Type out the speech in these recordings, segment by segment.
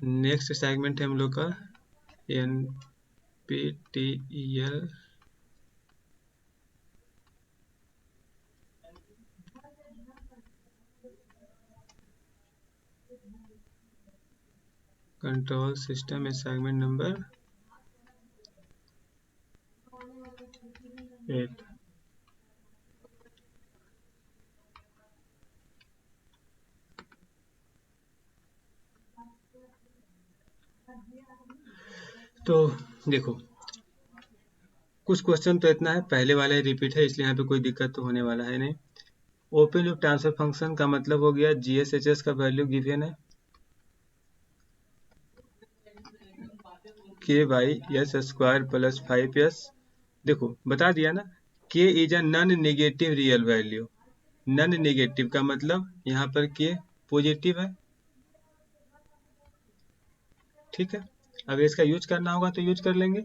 Next segment है हम लोग का NPTEL control system assignment number 8। तो देखो कुछ क्वेश्चन तो इतना है, पहले वाला ही रिपीट है, इसलिए यहाँ पे कोई दिक्कत तो होने वाला है नहीं। ओपन लूप ट्रांसफर फंक्शन का मतलब हो गया GSHS का वैल्यू गिवन है k/s² + 5s। देखो बता दिया ना, k is a non negative real value. Non negative का मतलब यहाँ पर k पॉजिटिव है, ठीक है। अगर इसका यूज करना होगा तो यूज कर लेंगे।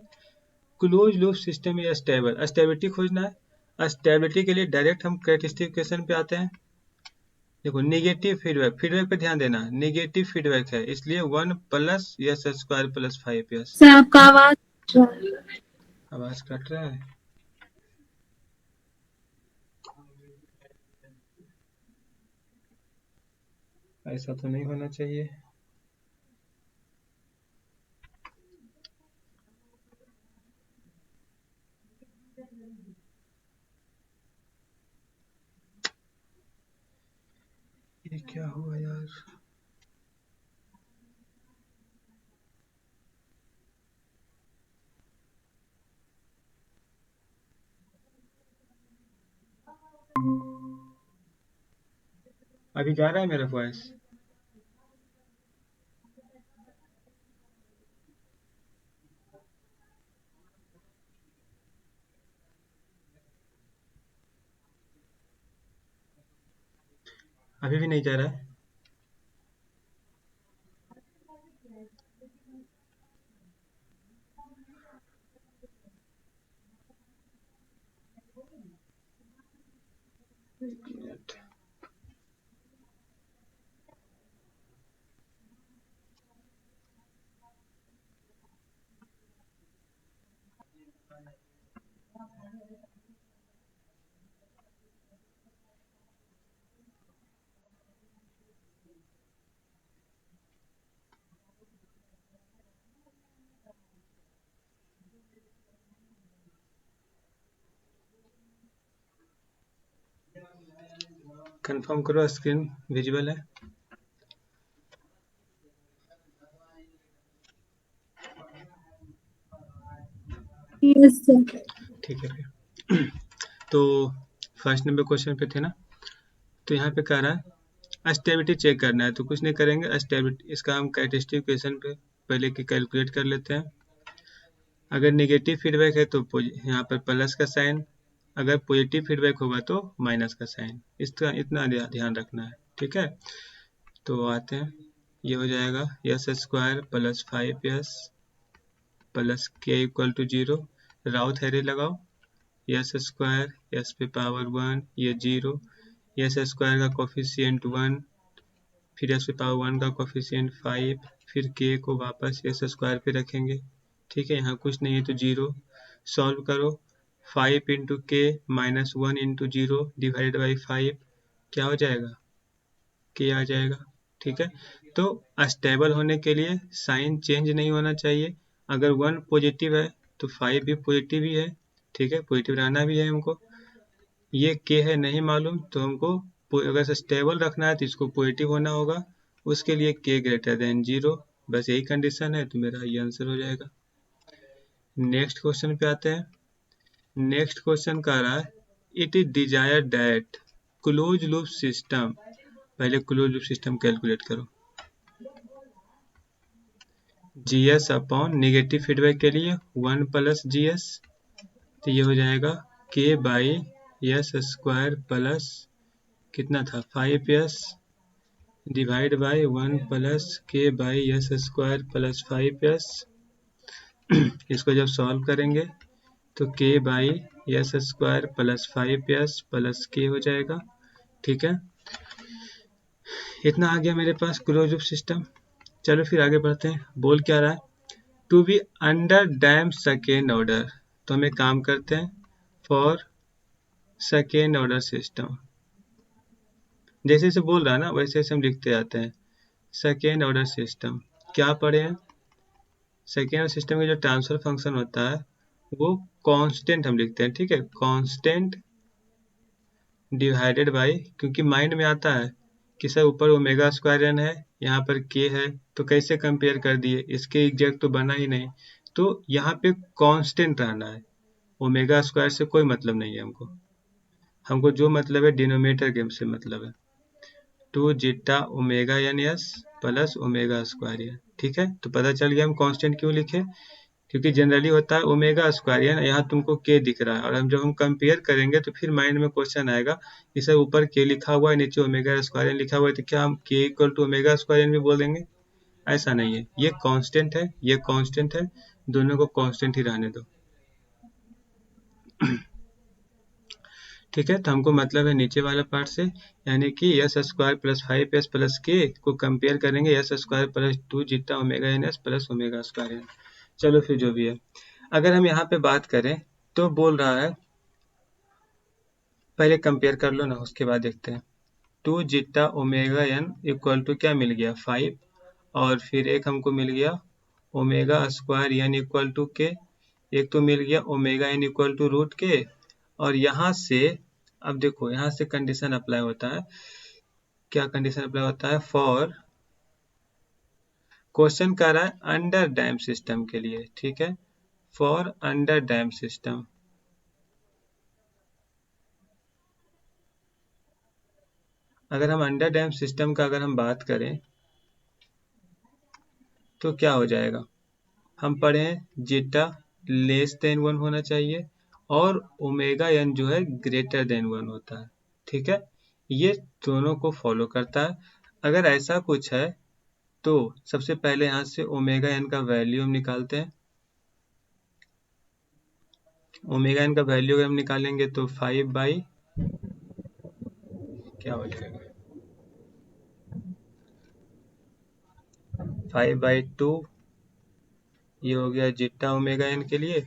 क्लोज लूप सिस्टम या स्टेबल, स्टेबिलिटी खोजना है। स्टेबिलिटी के लिए डायरेक्ट हम कैरेक्टरिस्टिक इक्वेशन पे आते हैं। देखो नेगेटिव फीडबैक, फीडबैक पे ध्यान देना, नेगेटिव फीडबैक है इसलिए 1 + s² + 5s। सर आपका आवाज कट रहा है, ऐसा तो नहीं होना चाहिए। ये क्या हुआ यार। अभी जा रहा है मेरा वॉइस? अभी भी नहीं जा रहा है? कंफर्म करो स्क्रीन विजिबल है? Yes sir. ठीक है फिर। तो फर्स्ट नंबर क्वेश्चन पे थे ना, तो यहाँ पे कह रहा है स्टेबिलिटी चेक करना है, तो कुछ नहीं करेंगे। स्टेबिलिटी इसका हम कैरेक्टरिस्टिक इक्वेशन पे पहले की कैलकुलेट कर लेते हैं। अगर नेगेटिव फीडबैक है तो यहाँ पर प्लस का साइन, अगर पॉजिटिव फीडबैक होगा तो माइनस का साइन। इसका इतना ध्यान रखना है, ठीक है। तो आते हैं, ये हो जाएगा s² + 5s + k = 0। राउ थ्योरी लगाओ, s², s पे पावर 1, ये 0, s² का कोफिशिएंट 1, फिर s पे पावर 1 का कोफिशिएंट 5, फिर k को वापस s² पे रखेंगे, ठीक है। यहाँ कुछ नहीं है तो 0। सॉल्व करो, 5 × k - 1 × 0 / 5 क्या हो जाएगा? k आ जाएगा, ठीक है। तो स्टेबल होने के लिए साइन चेंज नहीं होना चाहिए। अगर 1 पॉजिटिव है तो 5 भी पॉजिटिव ही है, ठीक है, पॉजिटिव रहना भी है हमको। ये k है नहीं मालूम, तो हमको अगर स्टेबल रखना है तो इसको पॉजिटिव होना होगा, उसके लिए k > 0। बस यही कंडीशन है, तो मेरा ये आंसर हो जाएगा। नेक्स्ट क्वेश्चन पे आते हैं। नेक्स्ट क्वेश्चन कह रहा है it is desire that close loop system, पहले क्लोज लूप सिस्टम कैलकुलेट करो। GS अपॉन नेगेटिव फीडबैक के लिए 1 + GS, तो ये हो जाएगा k/s² प्लस कितना था 5s divide by 1 + k/s² + 5s। इसको जब सॉल्व करेंगे तो k/s² + 5s + k हो जाएगा, ठीक है। इतना आ गया मेरे पास क्लोज लूप सिस्टम। चलो फिर आगे बढ़ते हैं। बोल क्या रहा है, to be under damped second order. तो हम एक काम करते हैं, फॉर सेकेंड ऑर्डर सिस्टम, जैसे जैसे बोल रहा है ना वैसे वैसे हम लिखते जाते हैं। सेकेंड ऑर्डर सिस्टम क्या पढ़े हैं, सेकेंड ऑर्डर सिस्टम का जो ट्रांसफर फंक्शन होता है वो कांस्टेंट हम लिखते हैं, ठीक है, कांस्टेंट डिवाइडेड बाय, क्योंकि माइंड में आता है कि सर ऊपर ओमेगा स्क्वायर एन है, यहाँ पर के है, तो कैसे कंपेयर कर दिए, इसके एग्जैक्ट तो बना ही नहीं, तो यहाँ पे कांस्टेंट रहना है, ओमेगा स्क्वायर से कोई मतलब नहीं है हमको, हमको जो मतलब है डिनोमिनेटर के से मतलब है, two zeta omega n s plus omega square n, ठीक है। तो पता चल गया हम कांस्टेंट क्यों लिखे, क्योंकि जनरली होता है ओमेगा स्क्वायर, यहाँ तुमको के दिख रहा है, और हम जब हम कंपेयर करेंगे तो फिर माइंड में क्वेश्चन आएगा कि सर ऊपर के लिखा हुआ है, नीचे ओमेगा स्क्वायर लिखा हुआ है, तो क्या हम के इक्वल टू ओमेगा स्क्वायर भी बोल देंगे? ऐसा नहीं है, ये कांस्टेंट है, ये कांस्टेंट है, दोनों को कांस्टेंट ही रहने दो। ठीक है, तो हमको मतलब है नीचे वाला पार्ट से, यानी कि S square plus 5s plus के को कंपेयर करेंगे s square plus 2 zeta omega n s plus omega square n. चलो फिर जो भी है, अगर हम यहाँ पे बात करें तो बोल रहा है, पहले कंपेयर कर लो ना उसके बाद देखते हैं। 2 zeta omega n equal to क्या मिल गया 5, और फिर एक हमको मिल गया omega square n equal to K, एक तो मिल गया omega n equal to root K, और यहाँ से अब देखो यहाँ से कंडीशन अप्लाई होता है, क्या कंडीशन अप्लाई होता है, फॉर क्वेश्चन कर रहा है अंडर डैम सिस्टम के लिए, ठीक है, फॉर अंडर डैम सिस्टम। अगर हम अंडर डैम सिस्टम का अगर हम बात करें तो क्या हो जाएगा, हम पढ़े हैं जीटा लेस देन 1 होना चाहिए और ओमेगा एन जो है ग्रेटर देन 1 होता है, ठीक है, ये दोनों को फॉलो करता है। अगर ऐसा कुछ है तो सबसे पहले यहाँ से ओमेगा एन का वैल्यू हम निकालते हैं, ओमेगा एन का वैल्यू अगर हम निकालेंगे तो 5 बाई क्या हो जाएगा 5/2, ये हो गया जीटा ओमेगा एन के लिए।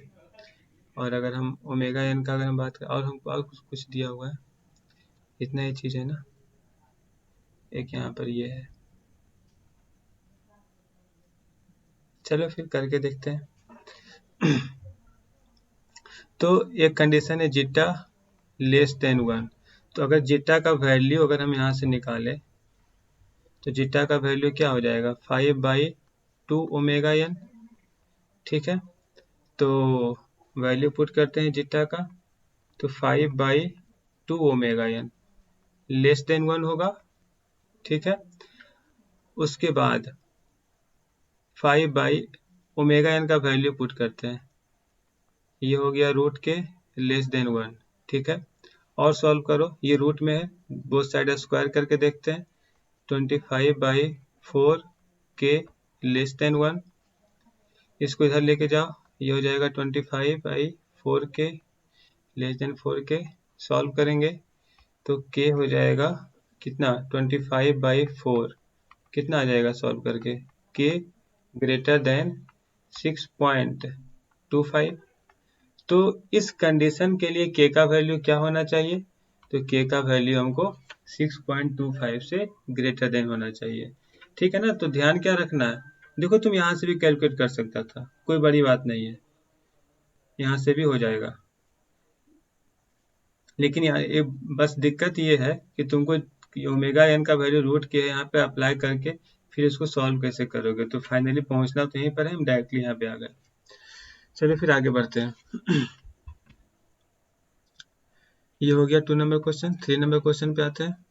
और अगर हम ओमेगा एन का अगर हम बात करें, और हमको और कुछ दिया हुआ है, इतना ही चीज़ है ना, एक यहाँ पर ये है, चलो फिर करके देखते हैं। तो एक कंडीशन है जीटा लेस देन 1, तो अगर जीटा का वैल्यू अगर हम यहाँ से निकालें तो जीटा का वैल्यू क्या हो जाएगा 5/2 ओमेगा एन, ठीक है, तो वैल्यू पुट करते हैं जीटा का, तो 5/2 ओमेगा एन लेस देन 1 होगा, ठीक है, उसके बाद 5 बाई ओमेगा एन का वैल्यू पुट करते हैं, ये हो गया रूट के लेस देन 1, ठीक है, और सॉल्व करो, ये रूट में है, बोथ साइड स्क्वायर करके देखते हैं, 25/4 के लेस देन 1, इसको इधर लेके जाओ, ये हो जाएगा 25/4 के लेस देन 4 के, सॉल्व करेंगे तो के हो जाएगा कितना 25/4, कितना आ जाएगा सॉल्व करके, के ग्रेटर देन 6.25, तो इस कंडीशन के लिए के का वैल्यू क्या होना चाहिए, तो के का वैल्यू हमको 6.25 से ग्रेटर देन होना चाहिए, ठीक है ना। तो ध्यान क्या रखना है, देखो तुम यहाँ से भी कैलकुलेट कर सकता था, कोई बड़ी बात नहीं है, यहाँ से भी हो जाएगा, लेकिन यहाँ बस दिक्कत ये है कि तुमको ओमेगा एन का वैल्यू रूट के यहाँ पे अप्लाई करके फिर इसको सॉल्व कैसे करोगे, तो फाइनली पहुंचना तो यहीं पर है, हम डायरेक्टली यहाँ पे आ गए। चलिए फिर आगे बढ़ते हैं। ये हो गया 2 नंबर क्वेश्चन। 3 नंबर क्वेश्चन पे आते हैं।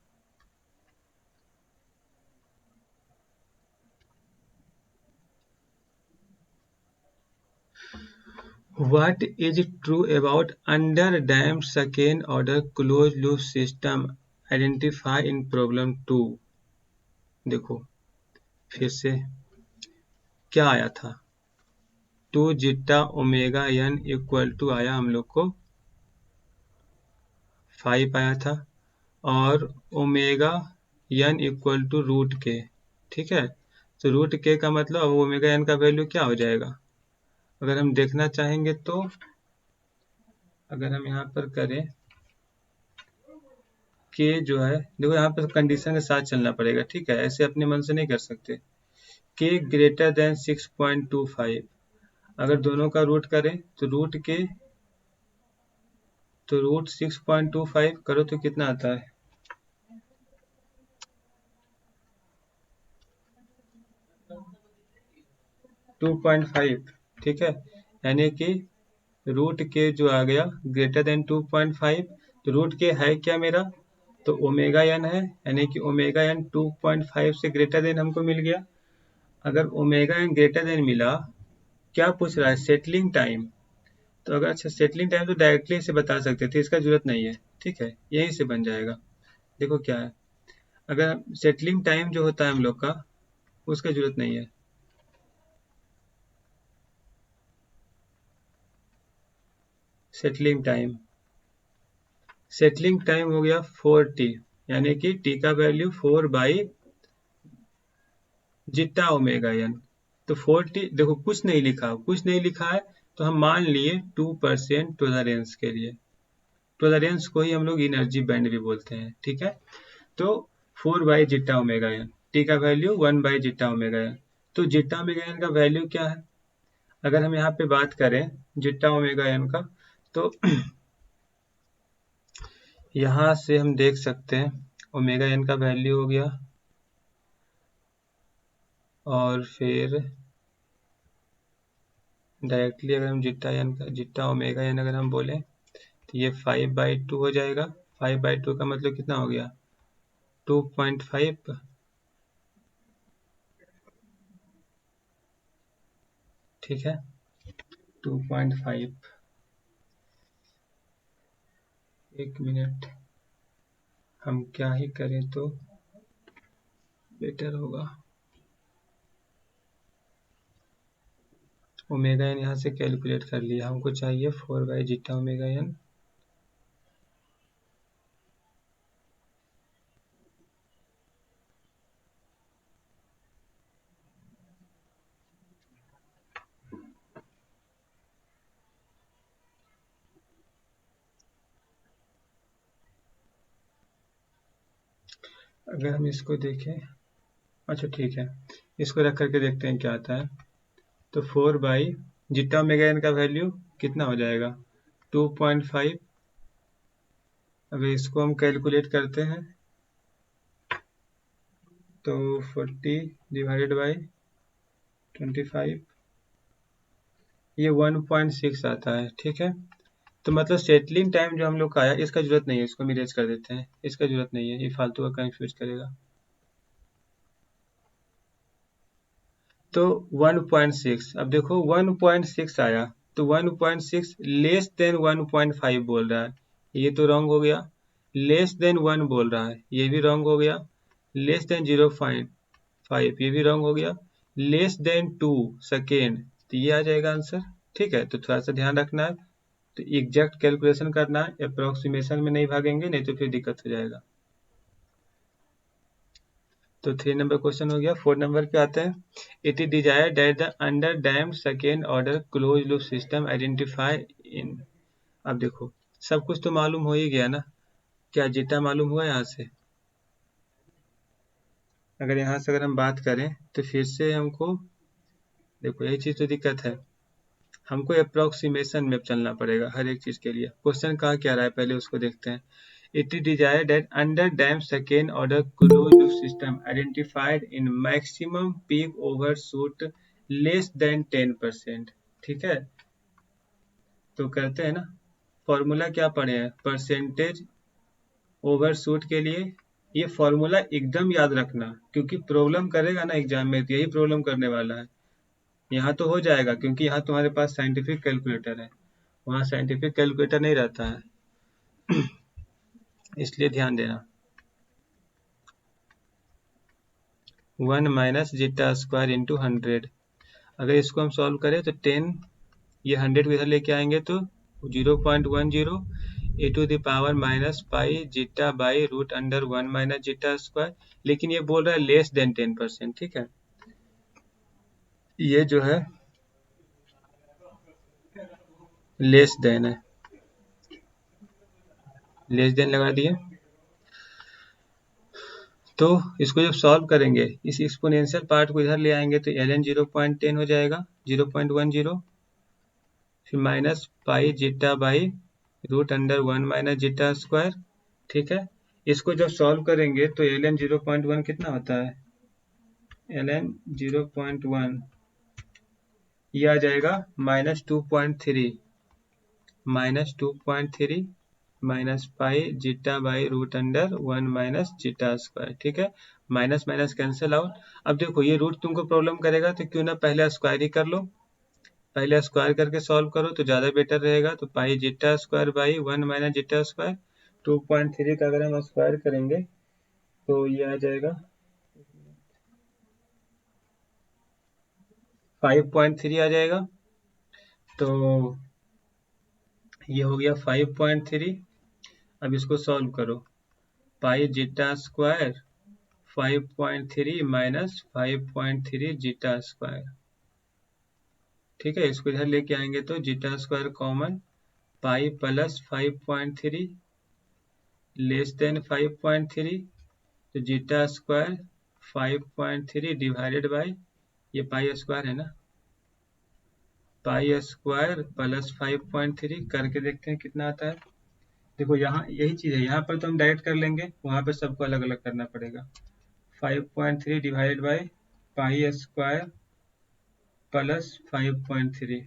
What is true about under-damped second-order closed-loop system? Identify in problem 2। देखो फिर से क्या आया था, 2 zeta omega n equal to आया हम लोग को 5 आया था, और omega n equal to root K, ठीक है, तो रूट के का मतलब अब ओमेगा एन का वैल्यू क्या हो जाएगा? अगर हम देखना चाहेंगे तो अगर हम यहाँ पर करें के जो है, देखो यहाँ पर कंडीशन के साथ चलना पड़ेगा, ठीक है, ऐसे अपने मन से नहीं कर सकते। के ग्रेटर देन 6.25, अगर दोनों का रूट करें तो रूट 6.25 करो तो कितना आता है? 2.5, ठीक है, यानी कि रूट के जो आ गया ग्रेटर देन 2.5, तो रूट के है क्या मेरा? तो ओमेगा एन है, यानी कि ओमेगा एन 2.5 से ग्रेटर देन हमको मिल गया। अगर ओमेगा एन ग्रेटर देन मिला, क्या पूछ रहा है? Settling time. तो अगर अच्छा सेटलिंग टाइम तो डायरेक्टली इसे बता सकते थे, इसका जरूरत नहीं है, ठीक है, यहीं से बन जाएगा। देखो क्या है, अगर सेटलिंग टाइम जो होता है हम लोग का, उसका जरूरत नहीं है। सेटलिंग टाइम हो गया 4t, यानी कि t का वैल्यू 4 जितना ओमेगा एन। तो 4t, देखो कुछ नहीं लिखा है, तो हम मान लिए 2% टॉलरेंस के लिए। टॉलरेंस को ही हम लोग एनर्जी बैंड भी बोलते हैं, ठीक है। तो 4 जिटा ओमेगा एन, टी का वैल्यू 1 जिटा ओमेगा एन। तो जिटा ओमेगा एन का वैल्यू क्या है? अगर हम यहाँ पे बात करें जिटा ओमेगा एन का, तो यहाँ से हम देख सकते हैं ओमेगा एन का वैल्यू हो गया, और फिर डायरेक्टली अगर हम जिटा ओमेगा एन अगर हम बोलें तो ये 5/2 हो जाएगा। 5/2 का मतलब कितना हो गया? 2.5, ठीक है, 2.5। एक मिनट, हम क्या ही करें तो बेटर होगा। ओमेगा एन यहाँ से कैलकुलेट कर लिया, हमको चाहिए 4 जिटा ओमेगा एन। अगर हम इसको देखें, अच्छा ठीक है, इसको रख करके देखते हैं क्या आता है। तो 4 जिटा ओमेगा एन का वैल्यू कितना हो जाएगा? 2.5। अगर इसको हम कैलकुलेट करते हैं तो 40/25, ये 1.6 आता है, ठीक है। तो मतलब सेटलिंग टाइम जो हम लोग का आया, इसका जरूरत नहीं है, इसको हम इरेज कर देते हैं, इसका जरूरत नहीं है, ये फालतू का कंफ्यूज करेगा। तो 1.6, अब देखो 1.6 आया, तो 1.6 लेस देन 1.5 बोल रहा है, ये तो रॉन्ग हो गया। लेस देन 1 बोल रहा है, ये भी रॉन्ग हो गया। लेस देन 0.5, ये भी रॉन्ग हो गया। लेस देन 2 सेकेंड, तो ये आ जाएगा आंसर, ठीक है। तो थोड़ा सा ध्यान रखना है, तो एग्जैक्ट कैलकुलेशन करना है, अप्रोक्सीमेशन में नहीं भागेंगे, नहीं तो फिर दिक्कत हो जाएगा। तो 3 नंबर क्वेश्चन हो गया। 4 नंबर पे आते हैं। It is desired that the under damped second order close loop system identify in. अब देखो सब कुछ तो मालूम हो ही गया ना, क्या जीटा मालूम हुआ यहाँ से? अगर यहाँ से अगर हम बात करें तो फिर से हमको देखो यही चीज़ तो दिक्कत है, हमको अप्रोक्सीमेशन में चलना पड़ेगा हर एक चीज़ के लिए। क्वेश्चन कहा क्या रहा है पहले उसको देखते हैं। It is desired that under dam second order closed loop system identified in maximum peak overshoot less than 10%, ठीक है। तो कहते हैं ना, फॉर्मूला क्या पढ़े हैं परसेंटेज ओवरशूट के लिए। ये फॉर्मूला एकदम याद रखना, क्योंकि प्रॉब्लम करेगा ना एग्जाम में, तो यही प्रॉब्लम करने वाला है। यहाँ तो हो जाएगा क्योंकि यहाँ तुम्हारे पास साइंटिफिक कैलकुलेटर है, वहाँ साइंटिफिक कैलकुलेटर नहीं रहता है इसलिए ध्यान देना। 1 माइनस जीटा स्क्वायर इंटू 100, अगर इसको हम सॉल्व करें तो 10, ये 100 को इधर लेके आएंगे तो 0.10 e to the power minus pi zeta by root under 1 minus zeta square. लेकिन ये बोल रहा है लेस देन 10%, ठीक है। ये जो है लेस देन है, लेस देन लगा दिए। तो इसको जब सॉल्व करेंगे, इस एक्सपोनेंशियल पार्ट को इधर ले आएंगे तो ln 0.10 हो जाएगा, 0.10, फिर minus pi zeta by root under 1 minus zeta square. ठीक है, इसको जब सॉल्व करेंगे तो ln 0.1 कितना होता है, ln 0.1 ये आ जाएगा -2.3, -2.3 minus pi zeta by root under 1 minus zeta square. ठीक है, माइनस माइनस कैंसिल आउट। अब देखो ये रूट तुमको प्रॉब्लम करेगा तो क्यों ना पहले स्क्वायर ही कर लो, पहले स्क्वायर करके सॉल्व करो तो ज़्यादा बेटर रहेगा। तो pi zeta square by 1 minus zeta square, 2.3 का अगर हम स्क्वायर करेंगे तो ये आ जाएगा 5.3 आ जाएगा। तो ये हो गया 5.3। अब इसको सॉल्व करो, pi zeta square 5.3 minus 5.3 zeta square. ठीक है, इसको इधर लेके आएंगे तो zeta square common, pi plus 5.3 less than 5.3, तो जीटा स्क्वायर 5.3 डिवाइडेड बाई ये पाई स्क्वायर है ना, पाई स्क्वायर प्लस 5.3 करके देखते हैं कितना आता है। देखो यहाँ यही चीज़ है, यहाँ पर तो हम डायरेक्ट कर लेंगे, वहाँ पर सबको अलग अलग करना पड़ेगा। 5.3 divided by pi square plus 5.3,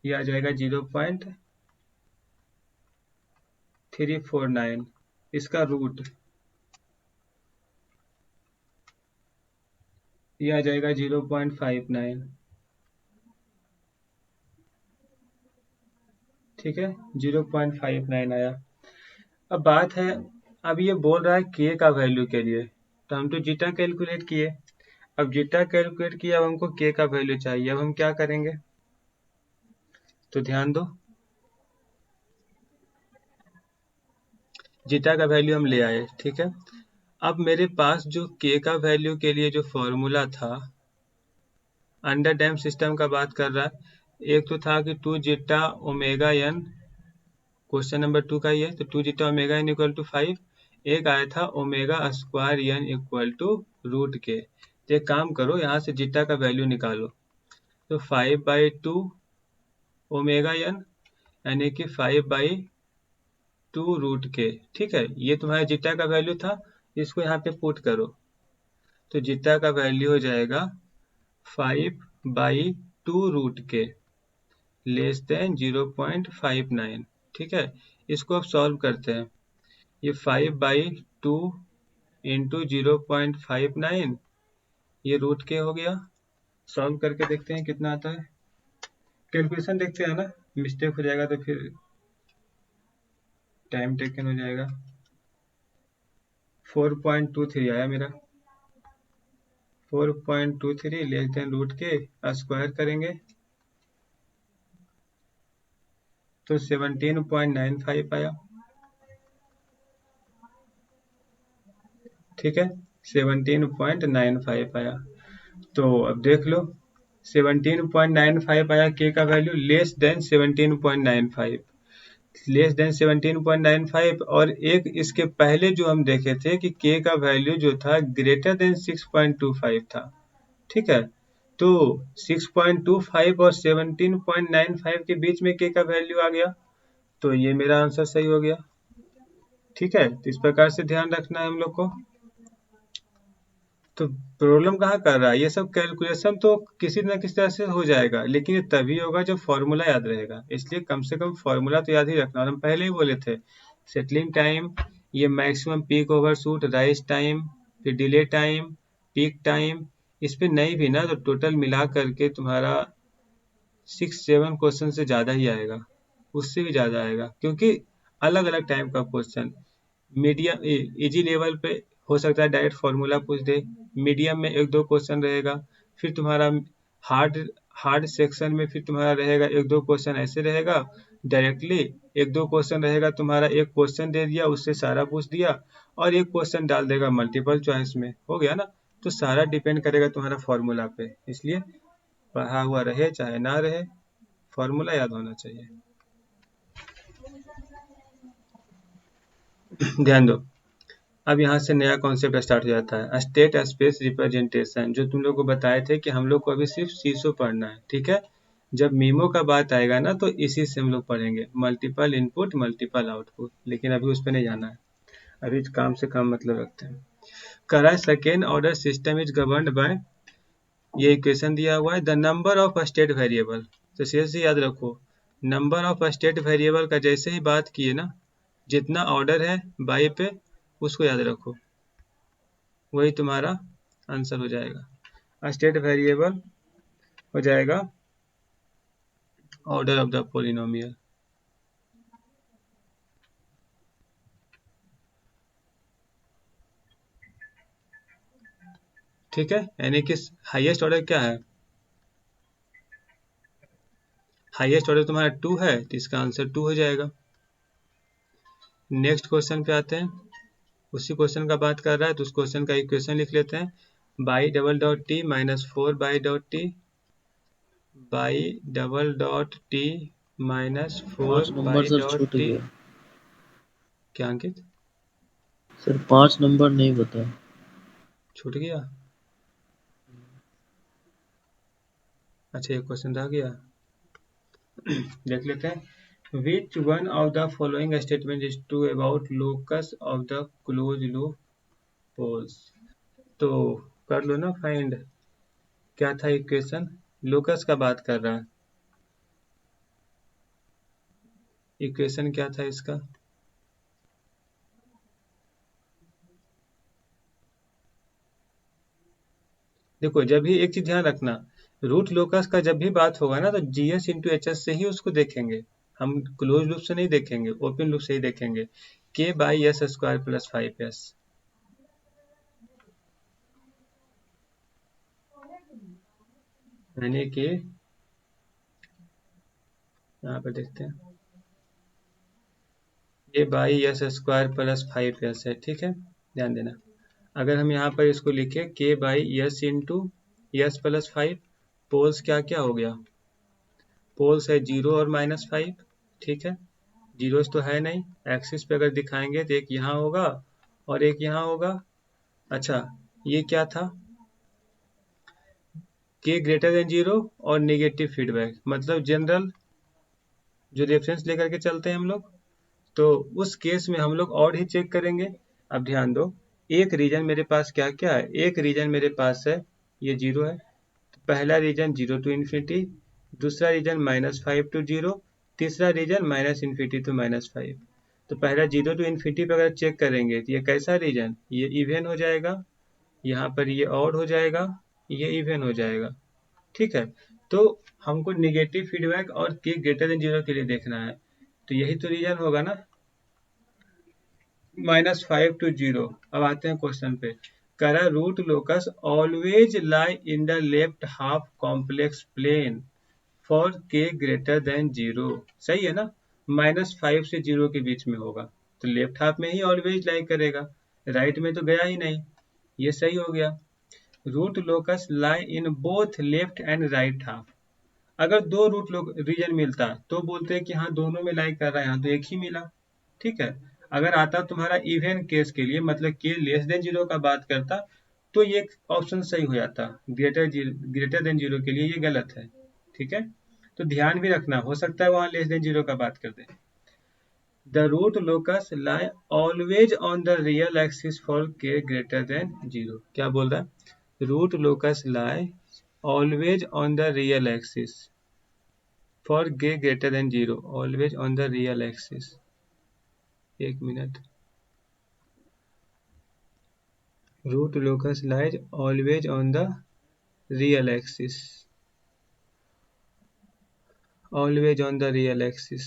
ये आ जाएगा 0.349, इसका रूट ये आ जाएगा 0.59। ठीक है, 0.59 आया। अब बात है, अब ये बोल रहा है के का वैल्यू के लिए, तो हम तो जीटा कैलकुलेट किए, अब जीटा कैलकुलेट किया, अब हमको के का वैल्यू चाहिए। अब हम क्या करेंगे, तो ध्यान दो, जीटा का वैल्यू हम ले आए। ठीक है, अब मेरे पास जो के का वैल्यू के लिए जो फॉर्मूला था, अंडर डैम सिस्टम का बात कर रहा है। एक तो था कि 2 zeta omega n, question number 2 का ही है, तो 2 zeta omega n equal to 5। एक आया था omega square n equal to root K. तो एक काम करो, यहाँ से जीटा का वैल्यू निकालो, तो 5/2 ओमेगा एन यानी कि 5/2 रूट के। ठीक है, ये तुम्हारा जीटा का वैल्यू था, इसको यहाँ पे पुट करो, तो जीटा का वैल्यू हो जाएगा 5/2 रूट के लेस देन 0.59। ठीक है, इसको अब सॉल्व करते हैं। ये 5/2 इंटू 0.59, ये रूट के हो गया। सॉल्व करके देखते हैं कितना आता है, कैलकुलेशन देखते हैं ना, मिस्टेक हो जाएगा तो फिर टाइम टेकन हो जाएगा। 4.23 आया मेरा, 4.23 लेस देन रूट के, स्क्वायर करेंगे तो 17.95 आया। ठीक है, 17.95 आया। तो अब देख लो, 17.95 आया के का value, less than 17.95, less than 17.95। और एक इसके पहले जो हम देखे थे कि के का वैल्यू जो था ग्रेटर देन 6.25 था। ठीक है, तो 6.25 और 17.95 के बीच में के का वैल्यू आ गया, तो ये मेरा आंसर सही हो गया। ठीक है, तो इस प्रकार से ध्यान रखना है हम लोग को। तो प्रॉब्लम कहाँ कर रहा है, ये सब कैलकुलेशन तो किसी न किसी तरह से हो जाएगा, लेकिन ये तभी होगा जब फॉर्मूला याद रहेगा। इसलिए कम से कम फॉर्मूला तो याद ही रखना। और हम पहले ही बोले थे, सेटलिंग टाइम, ये maximum peak overshoot, rise time, फिर डिले टाइम, पीक टाइम, इस पे नहीं भी ना तो टोटल मिला करके तुम्हारा 6-7 क्वेश्चन से ज़्यादा ही आएगा, उससे भी ज़्यादा आएगा, क्योंकि अलग अलग टाइप का क्वेश्चन। मीडियम इजी लेवल पे हो सकता है डायरेक्ट फॉर्मूला पूछ दे, मीडियम में 1-2 क्वेश्चन रहेगा, फिर तुम्हारा हार्ड हार्ड सेक्शन में फिर तुम्हारा रहेगा 1-2 क्वेश्चन ऐसे रहेगा डायरेक्टली, 1-2 क्वेश्चन रहेगा तुम्हारा एक क्वेश्चन दे दिया उससे सारा पूछ दिया, और एक क्वेश्चन डाल देगा मल्टीपल चॉइस में, हो गया ना। तो सारा डिपेंड करेगा तुम्हारा फॉर्मूला पे, इसलिए पढ़ा हुआ रहे चाहे ना रहे, फॉर्मूला याद होना चाहिए। ध्यान दो, अब यहाँ से नया कॉन्सेप्ट स्टार्ट हो जाता है, स्टेट स्पेस रिप्रेजेंटेशन, जो तुम लोग को बताए थे कि हम लोग को अभी सिर्फ सीसो पढ़ना है, ठीक है। जब मीमो का बात आएगा ना तो इसी से हम लोग पढ़ेंगे, मल्टीपल इनपुट मल्टीपल आउटपुट, लेकिन अभी उस पर नहीं जाना है, अभी काम से काम मतलब रखते हैं। करा second order system is governed bye, ये इक्वेशन दिया हुआ है, the number of state variable, तो सीधे याद रखो, नंबर ऑफ स्टेट वेरिएबल का जैसे ही बात किए ना, जितना ऑर्डर है बाई पे उसको याद रखो, वही तुम्हारा आंसर हो जाएगा। स्टेट वेरिएबल हो जाएगा ऑर्डर ऑफ द पोलिनोमियल। ठीक है, यानी कि हाईएस्ट ऑर्डर क्या है, हाईएस्ट ऑर्डर तुम्हारा 2 है, तो इसका आंसर 2 हो जाएगा। नेक्स्ट क्वेश्चन पे आते हैं, उसी क्वेश्चन का बात कर रहा है तो उस क्वेश्चन का इक्वेशन लिख लेते हैं, y double dot t minus 4 y dot T, by double dot t minus 4 5 number by sir dot छूट टी। गया क्या अंकित, सर, 5 नंबर नहीं बता। छूट गया? अच्छा, एक क्वेश्चन रह गया, देख लेते हैं। Which one of the following statement is true about locus of the closed loop poles? तो कर लो ना फाइंड, क्या था इक्वेशन, लोकस का बात कर रहा है, इक्वेशन क्या था इसका, देखो जब भी एक चीज ध्यान रखना, रूट लोकस का जब भी बात होगा ना तो जीएस इंटू एच एस से ही उसको देखेंगे, हम क्लोज लूप से नहीं देखेंगे, ओपन लूप से ही देखेंगे, के by S square plus 5s, यानी कि यहाँ पर देखते हैं, ये by S square plus 5s है, ठीक है, ध्यान देना। अगर हम यहाँ पर इसको लिखे K by s into s plus 5, poles क्या क्या हो गया, पोल्स है 0 और -5, ठीक है, जीरोस तो है नहीं, एक्सिस पे अगर दिखाएंगे तो एक यहाँ होगा और एक यहाँ होगा। अच्छा, ये क्या था, के ग्रेटर देन 0 और नेगेटिव फीडबैक, मतलब जनरल जो रेफरेंस लेकर के चलते हैं हम लोग, तो उस केस में हम लोग और ही चेक करेंगे। अब ध्यान दो, एक रीजन मेरे पास क्या क्या है, एक रीजन मेरे पास है ये 0 है, तो पहला रीजन 0 टू इन्फिनिटी, दूसरा रीजन -5 टू 0, तीसरा रीजन माइनस इन्फिनिटी टू -5। तो पहला 0 टू इन्फिनिटी पर अगर चेक करेंगे तो ये कैसा रीजन, ये इवन हो जाएगा, यहाँ पर ये ऑड हो जाएगा, ये इवन हो जाएगा, ठीक है। तो हमको निगेटिव फीडबैक और के ग्रेटर देन 0 के लिए देखना है, तो यही तो रीजन होगा ना, -5 टू 0। अब आते हैं क्वेश्चन पे, करा root locus always lie in the left half complex plane for K greater than 0, सही है ना, -5 से 0 के बीच में होगा, तो लेफ्ट हाफ में ही ऑलवेज लाई करेगा, राइट में तो गया ही नहीं, ये सही हो गया। Root locus lie in both left and right half, अगर दो रूट रीजन मिलता तो बोलते हैं कि हाँ दोनों में लाई कर रहा है, यहाँ तो एक ही मिला, ठीक है। अगर आता तुम्हारा इवन केस के लिए, मतलब के लेस देन 0 का बात करता, तो ये ऑप्शन सही हो जाता, ग्रेटर देन 0 के लिए ये गलत है, ठीक है। तो ध्यान भी रखना, हो सकता है वहां लेस देन 0 का बात कर दे। The root locus lie always on the real axis for K greater than 0, क्या बोल रहा है, root locus lie always on the real axis for K greater than 0, always on the real axis, एक minute, root locus lies always on the real axis, always on the real axis,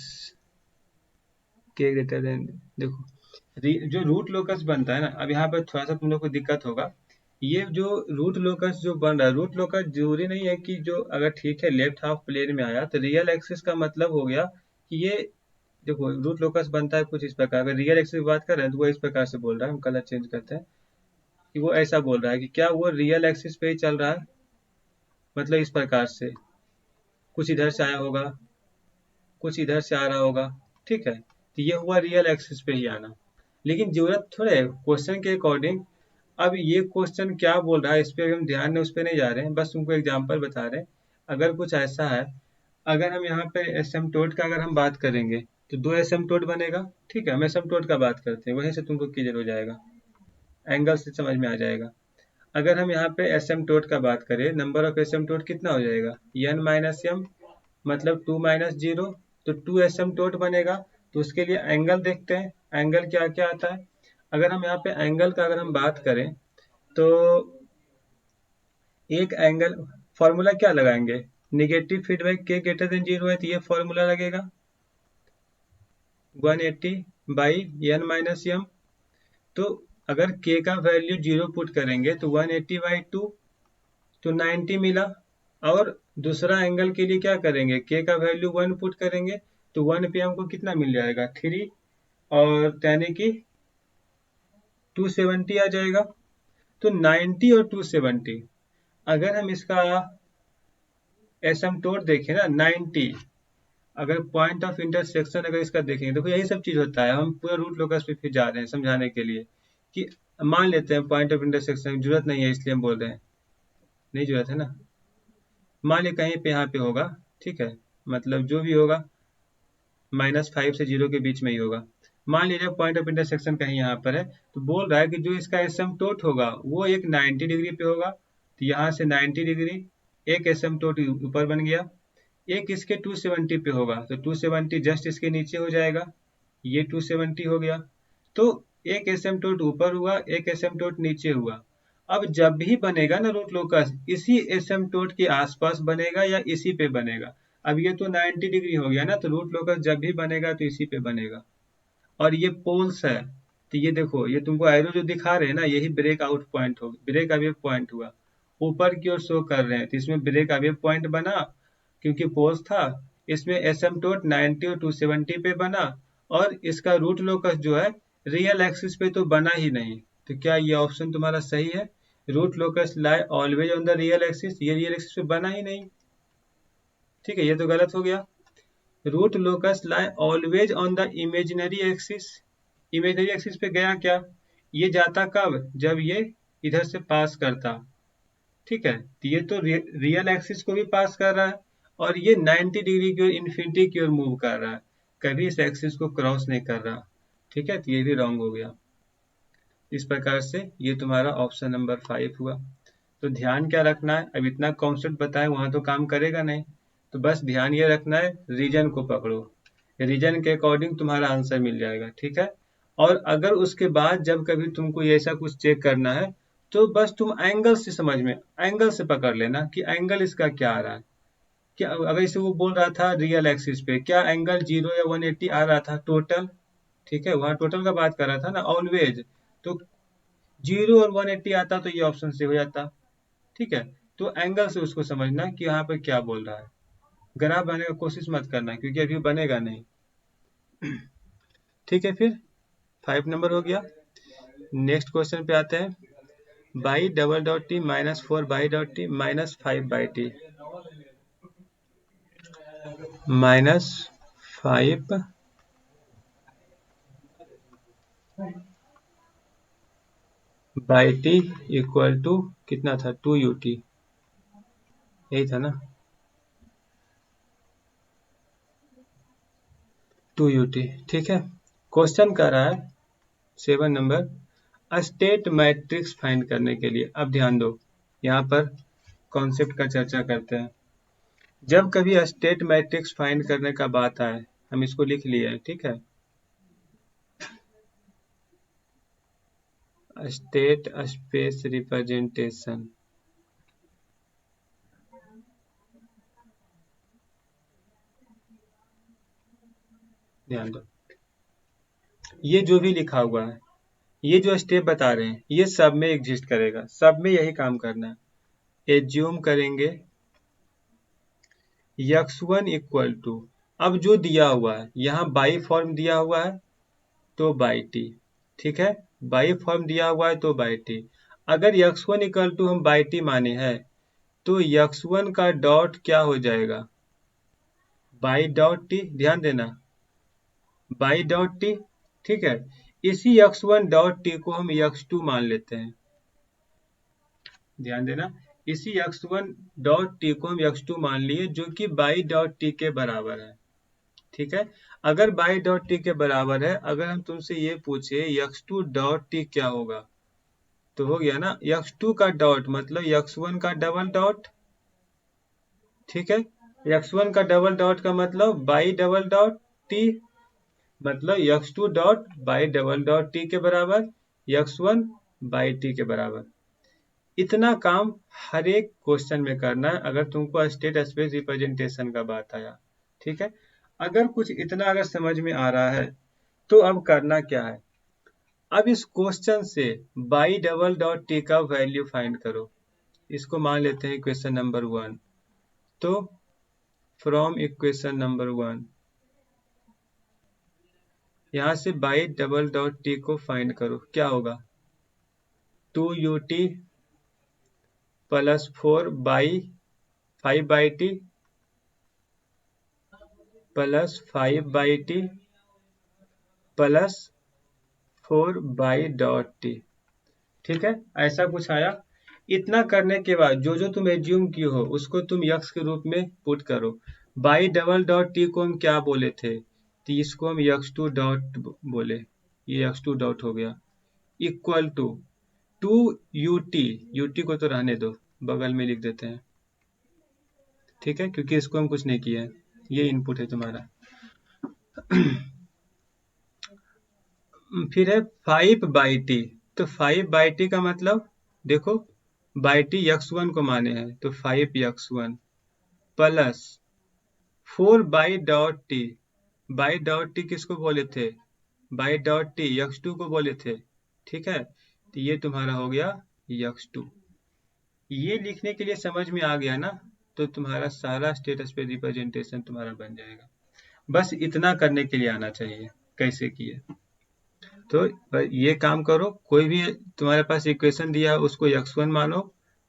K greater than, देखो जो root locus बनता है ना, अब यहाँ पर थोड़ा सा तुम लोग को दिक्कत होगा, ये जो रूट लोकस जो बन रहा है, रूट लोकस जरूरी नहीं है कि जो अगर ठीक है लेफ्ट हाफ प्लेन में आया तो रियल एक्सिस का मतलब हो गया कि ये, देखो रूट लोकस बनता है कुछ इस प्रकार, अगर रियल एक्सिस की बात कर रहे हैं तो वो इस प्रकार से बोल रहा है, हम कलर चेंज करते हैं, कि वो ऐसा बोल रहा है कि क्या वो रियल एक्सिस पे ही चल रहा है, मतलब इस प्रकार से कुछ इधर से आया होगा, कुछ इधर से आ रहा होगा, ठीक है, तो ये हुआ रियल एक्सिस पे ही आना। लेकिन जरूरत थोड़े है क्वेश्चन के अकॉर्डिंग। अब ये क्वेश्चन क्या बोल रहा है इस पे हम ध्यान में उस पे नहीं जा रहे हैं, बस तुमको एग्जांपल बता रहे हैं। अगर कुछ ऐसा है, अगर हम यहाँ पे एसिम्प्टोट का अगर हम बात करेंगे तो दो एसिम्प्टोट बनेगा, ठीक है, हम एसिम्प्टोट का बात करते हैं, वहीं से तुमको क्लियर हो जाएगा, एंगल से समझ में आ जाएगा। अगर हम यहाँ पे एसिम्प्टोट का बात करें, नंबर ऑफ एसिम्प्टोट कितना हो जाएगा, n माइनस एम, मतलब 2 माइनस 0, तो 2 एसिम्प्टोट बनेगा। तो उसके लिए एंगल देखते हैं, एंगल क्या क्या आता है। अगर हम यहाँ पे एंगल का अगर हम बात करें तो एक एंगल फॉर्मूला क्या लगाएंगे, निगेटिव फीडबैक के ग्रेटर देन 0 है तो ये फॉर्मूला लगेगा 180 बाई n माइनस एम। तो अगर k का वैल्यू 0 पुट करेंगे तो 180 बाई 2, तो 90 मिला। और दूसरा एंगल के लिए क्या करेंगे, k का वैल्यू 1 पुट करेंगे तो 1 पे हमको कितना मिल जाएगा 3, और यानी कि 270 आ जाएगा। तो 90 और 270, अगर हम इसका एसिम्प्टोट देखें ना 90, अगर पॉइंट ऑफ इंटरसेक्शन अगर इसका देखेंगे, देखो यही सब चीज होता है। हम पूरा रूट लोकस पे फिर जा रहे हैं समझाने के लिए कि मान लेते हैं पॉइंट ऑफ इंटरसेक्शन जरूरत नहीं है इसलिए हम बोल रहे हैं, नहीं जरूरत है ना। मान लिया कहीं पे यहाँ पे होगा, ठीक है, मतलब जो भी होगा -5 से 0 के बीच में ही होगा। मान लीजिए पॉइंट ऑफ इंटरसेक्शन कहीं यहाँ पर है, तो बोल रहा है कि जो इसका एसिम्प्टोट होगा वो एक 90 डिग्री पे होगा, तो यहाँ से 90 डिग्री एक एसिम्प्टोट ऊपर बन गया। एक इसके 270 पे होगा तो 270 जस्ट इसके नीचे हो जाएगा, ये 270 हो गया। तो एक एसिम्प्टोट ऊपर हुआ, एक एसिम्प्टोट नीचे हुआ। अब जब भी बनेगा ना रूट लोकस, इसी एसिम्प्टोट के आसपास बनेगा या इसी पे बनेगा। अब ये तो 90 डिग्री हो गया ना, तो रूट लोकस जब भी बनेगा तो इसी पे बनेगा। और ये पोल्स है, तो ये देखो ये तुमको एरो जो दिखा रहे हैं ना, यही ब्रेक आउट पॉइंट हो, ब्रेक अवे पॉइंट हुआ, ऊपर की ओर शो कर रहे हैं, तो इसमें ब्रेक अवे पॉइंट बना क्योंकि पोल्स था। इसमें एसिम्प्टोट 90 और 270 पे बना, और इसका रूट लोकस जो है रियल एक्सिस पे तो बना ही नहीं। तो क्या ये ऑप्शन तुम्हारा सही है, root locus lie always on the real axis, ये रियल एक्सिस पे बना ही नहीं, ठीक है, ये तो गलत हो गया। Root locus lie always on the imaginary axis, imaginary axis पे गया क्या, ये जाता कब, जब ये इधर से पास करता, ठीक है, तो ये तो रियल एक्सिस को भी पास कर रहा है, और ये 90 डिग्री की ओर इन्फिनिटी की ओर मूव कर रहा है, कभी इस एक्सिस को क्रॉस नहीं कर रहा, ठीक है, तो ये भी रॉन्ग हो गया। इस प्रकार से ये तुम्हारा ऑप्शन नंबर 5 हुआ। तो ध्यान क्या रखना है, अब इतना कॉन्सेप्ट बताए वहां तो काम करेगा नहीं, तो बस ध्यान ये रखना है रीजन को पकड़ो, रीजन के अकॉर्डिंग तुम्हारा आंसर मिल जाएगा, ठीक है। और अगर उसके बाद जब कभी तुमको ऐसा कुछ चेक करना है तो बस तुम एंगल से समझ में, एंगल से पकड़ लेना कि एंगल इसका क्या आ रहा है। क्या अगर इसे वो बोल रहा था रियल एक्सिस पे, क्या एंगल 0 या 180 आ रहा था टोटल, ठीक है, वहां टोटल का बात कर रहा था ना ऑलवेज, तो 0 और 180 आता तो ये ऑप्शन से हो जाता, ठीक है। तो एंगल से उसको समझना कि यहाँ पर क्या बोल रहा है, ग्राफ बनाने का कोशिश मत करना क्योंकि अभी बनेगा नहीं, ठीक है। फिर 5 नंबर हो गया। नेक्स्ट क्वेश्चन पे आते हैं, y double dot t minus 4 y dot t minus 5 y t minus 5 y t equal to कितना था 2ut, यही था ना 2ut, ठीक है। क्वेश्चन कर रहा है 7 नंबर स्टेट मैट्रिक्स फाइंड करने के लिए। अब ध्यान दो, यहाँ पर कॉन्सेप्ट का चर्चा करते हैं। जब कभी स्टेट मैट्रिक्स फाइंड करने का बात आए, हम इसको लिख लिए, ठीक है, स्टेट स्पेस रिप्रेजेंटेशन, ध्यान दो ये जो भी लिखा हुआ है, ये जो स्टेप बता रहे हैं, ये सब में एग्जिस्ट करेगा, सब में यही काम करना है। एज्यूम करेंगे x1 इक्वल टू, अब जो दिया हुआ है यहाँ बाई फॉर्म दिया हुआ है तो बाई टी, ठीक है, बाई फॉर्म दिया हुआ है तो बाई टी। अगर x1 इक्वल टू हम बाई टी माने हैं तो x1 का डॉट क्या हो जाएगा, बाई डॉट टी, ध्यान देना, बाई डॉट टी, ठीक है। इसी x1 डॉट टी को हम x2 मान लेते हैं, ध्यान देना, इसी x1 डॉट टी को हम x2 मान लिए जो कि बाई डॉट टी के बराबर है, ठीक है। अगर बाई डॉट टी के बराबर है, अगर हम तुमसे ये पूछे x2 डॉट टी क्या होगा, तो हो गया ना x2 का डॉट मतलब x1 का डबल डॉट, ठीक है। x1 का डबल डॉट का मतलब बाई डबल डॉट टी, मतलब x2 dot by double dot T के बराबर, x1 बाई टी के बराबर। इतना काम हर एक क्वेश्चन में करना है अगर तुमको स्टेट स्पेस रिप्रेजेंटेशन का बात आया, ठीक है। अगर कुछ इतना अगर समझ में आ रहा है तो अब करना क्या है, अब इस क्वेश्चन से बाई डबल डॉट टी का वैल्यू फाइंड करो। इसको मान लेते हैं इक्वेशन नंबर 1। तो फ्रॉम इक्वेशन नंबर 1 यहाँ से बाई डबल डॉट टी को फाइंड करो, क्या होगा 2ut plus 4 by 5 y T plus 5 y T plus 4 y dot T, ठीक है। ऐसा कुछ आया। इतना करने के बाद जो जो तुम एज्यूम किए हो उसको तुम यक्स के रूप में पुट करो। बाई डबल डॉट टी को हम क्या बोले थे, तो इसको हम x2 डॉट बोले, ये x2 डॉट हो गया, इक्वल टू 2ut, ut को तो रहने दो, बगल में लिख देते हैं, ठीक है, क्योंकि इसको हम कुछ नहीं किया है, ये इनपुट है तुम्हारा। फिर है 5 बाई टी, तो 5 बाई टी का मतलब देखो बाई टी x1 को माने हैं तो 5x1 plus 4 y dot T, by dot T किसको बोले थे, बाई डॉट टी x2 को बोले थे, ठीक है। तो ये तुम्हारा हो गया x2। ये लिखने के लिए समझ में आ गया ना, तो तुम्हारा सारा स्टेट स्पेस रिप्रेजेंटेशन तुम्हारा बन जाएगा। बस इतना करने के लिए आना चाहिए कैसे किए। तो ये काम करो, कोई भी तुम्हारे पास इक्वेशन दिया है उसको x1 मानो,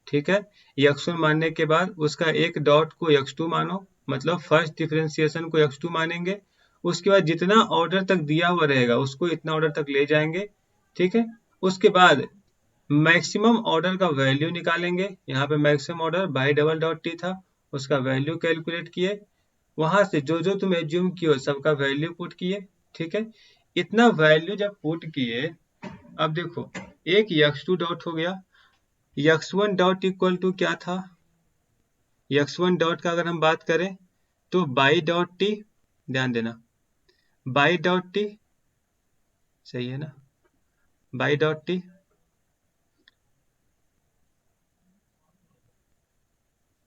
ठीक है। x1 मानने के बाद उसका एक डॉट को x2 मानो, मतलब फर्स्ट डिफरेंशिएशन को x2 मानेंगे, उसके बाद जितना ऑर्डर तक दिया हुआ रहेगा उसको इतना ऑर्डर तक ले जाएंगे, ठीक है। उसके बाद मैक्सिमम ऑर्डर का वैल्यू निकालेंगे, यहाँ पे maximum order by double dot T था, उसका वैल्यू कैलकुलेट किए, वहां से जो जो तुम एज्यूम किए सबका वैल्यू पुट किए, ठीक है। इतना वैल्यू जब पुट किए, अब देखो एक x2 डॉट हो गया, x1 डॉट इक्वल टू क्या था, x1 डॉट का अगर हम बात करें तो बाई डॉट टी, ध्यान देना बाई डॉट टी, सही है ना, बाई डॉट टी,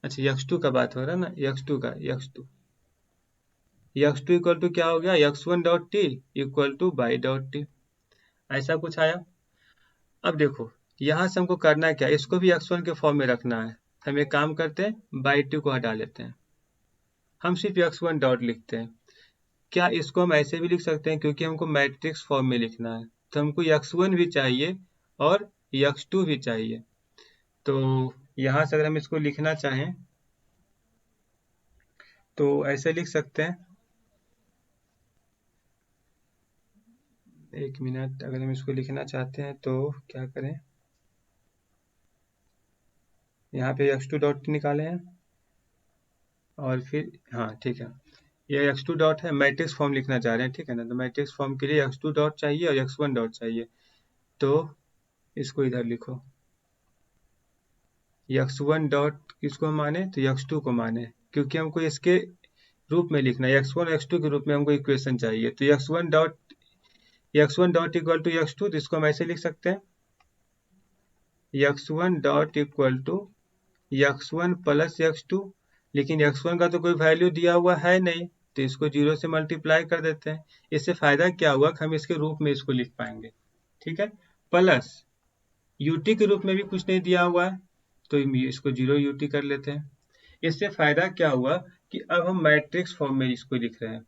अच्छा x2 का बात हो रहा है ना, x2 का x2 इक्वल टू क्या हो गया, x1 dot T equal two by dot T, ऐसा कुछ आया। अब देखो यहाँ से हमको करना है क्या, इसको भी x1 के फॉर्म में रखना है। हम एक काम करते हैं, बाई टी को हटा लेते हैं, हम सिर्फ x1 डॉट लिखते हैं। क्या इसको हम ऐसे भी लिख सकते हैं, क्योंकि हमको मैट्रिक्स फॉर्म में लिखना है तो हमको x1 भी चाहिए और x2 भी चाहिए। तो यहाँ से अगर हम इसको लिखना चाहें तो ऐसे लिख सकते हैं, एक मिनट, अगर हम इसको लिखना चाहते हैं तो क्या करें, यहाँ पे x2 डॉट निकाले हैं और फिर हाँ ठीक है, ये x2 डॉट है, मैट्रिक्स फॉर्म लिखना चाह रहे हैं, ठीक है ना। तो मैट्रिक्स फॉर्म के लिए x2 डॉट चाहिए और x1 डॉट चाहिए, तो इसको इधर लिखो, x1 डॉट किसको माने, तो x2 को माने, क्योंकि हमको इसके रूप में लिखना है, x1 और x2 के रूप में हमको इक्वेशन चाहिए। तो x1 dot equal to x2, तो इसको हम ऐसे लिख सकते हैं, x1 dot equal to x1 plus x2, लेकिन x1 का तो कोई वैल्यू दिया हुआ है नहीं, तो इसको 0 से मल्टीप्लाई कर देते हैं। इससे फायदा क्या हुआ कि हम इसके रूप में इसको लिख पाएंगे, ठीक है। प्लस ut के रूप में भी कुछ नहीं दिया हुआ है तो इसको 0 ut कर लेते हैं। इससे फायदा क्या हुआ कि अब हम मैट्रिक्स फॉर्म में इसको लिख रहे हैं।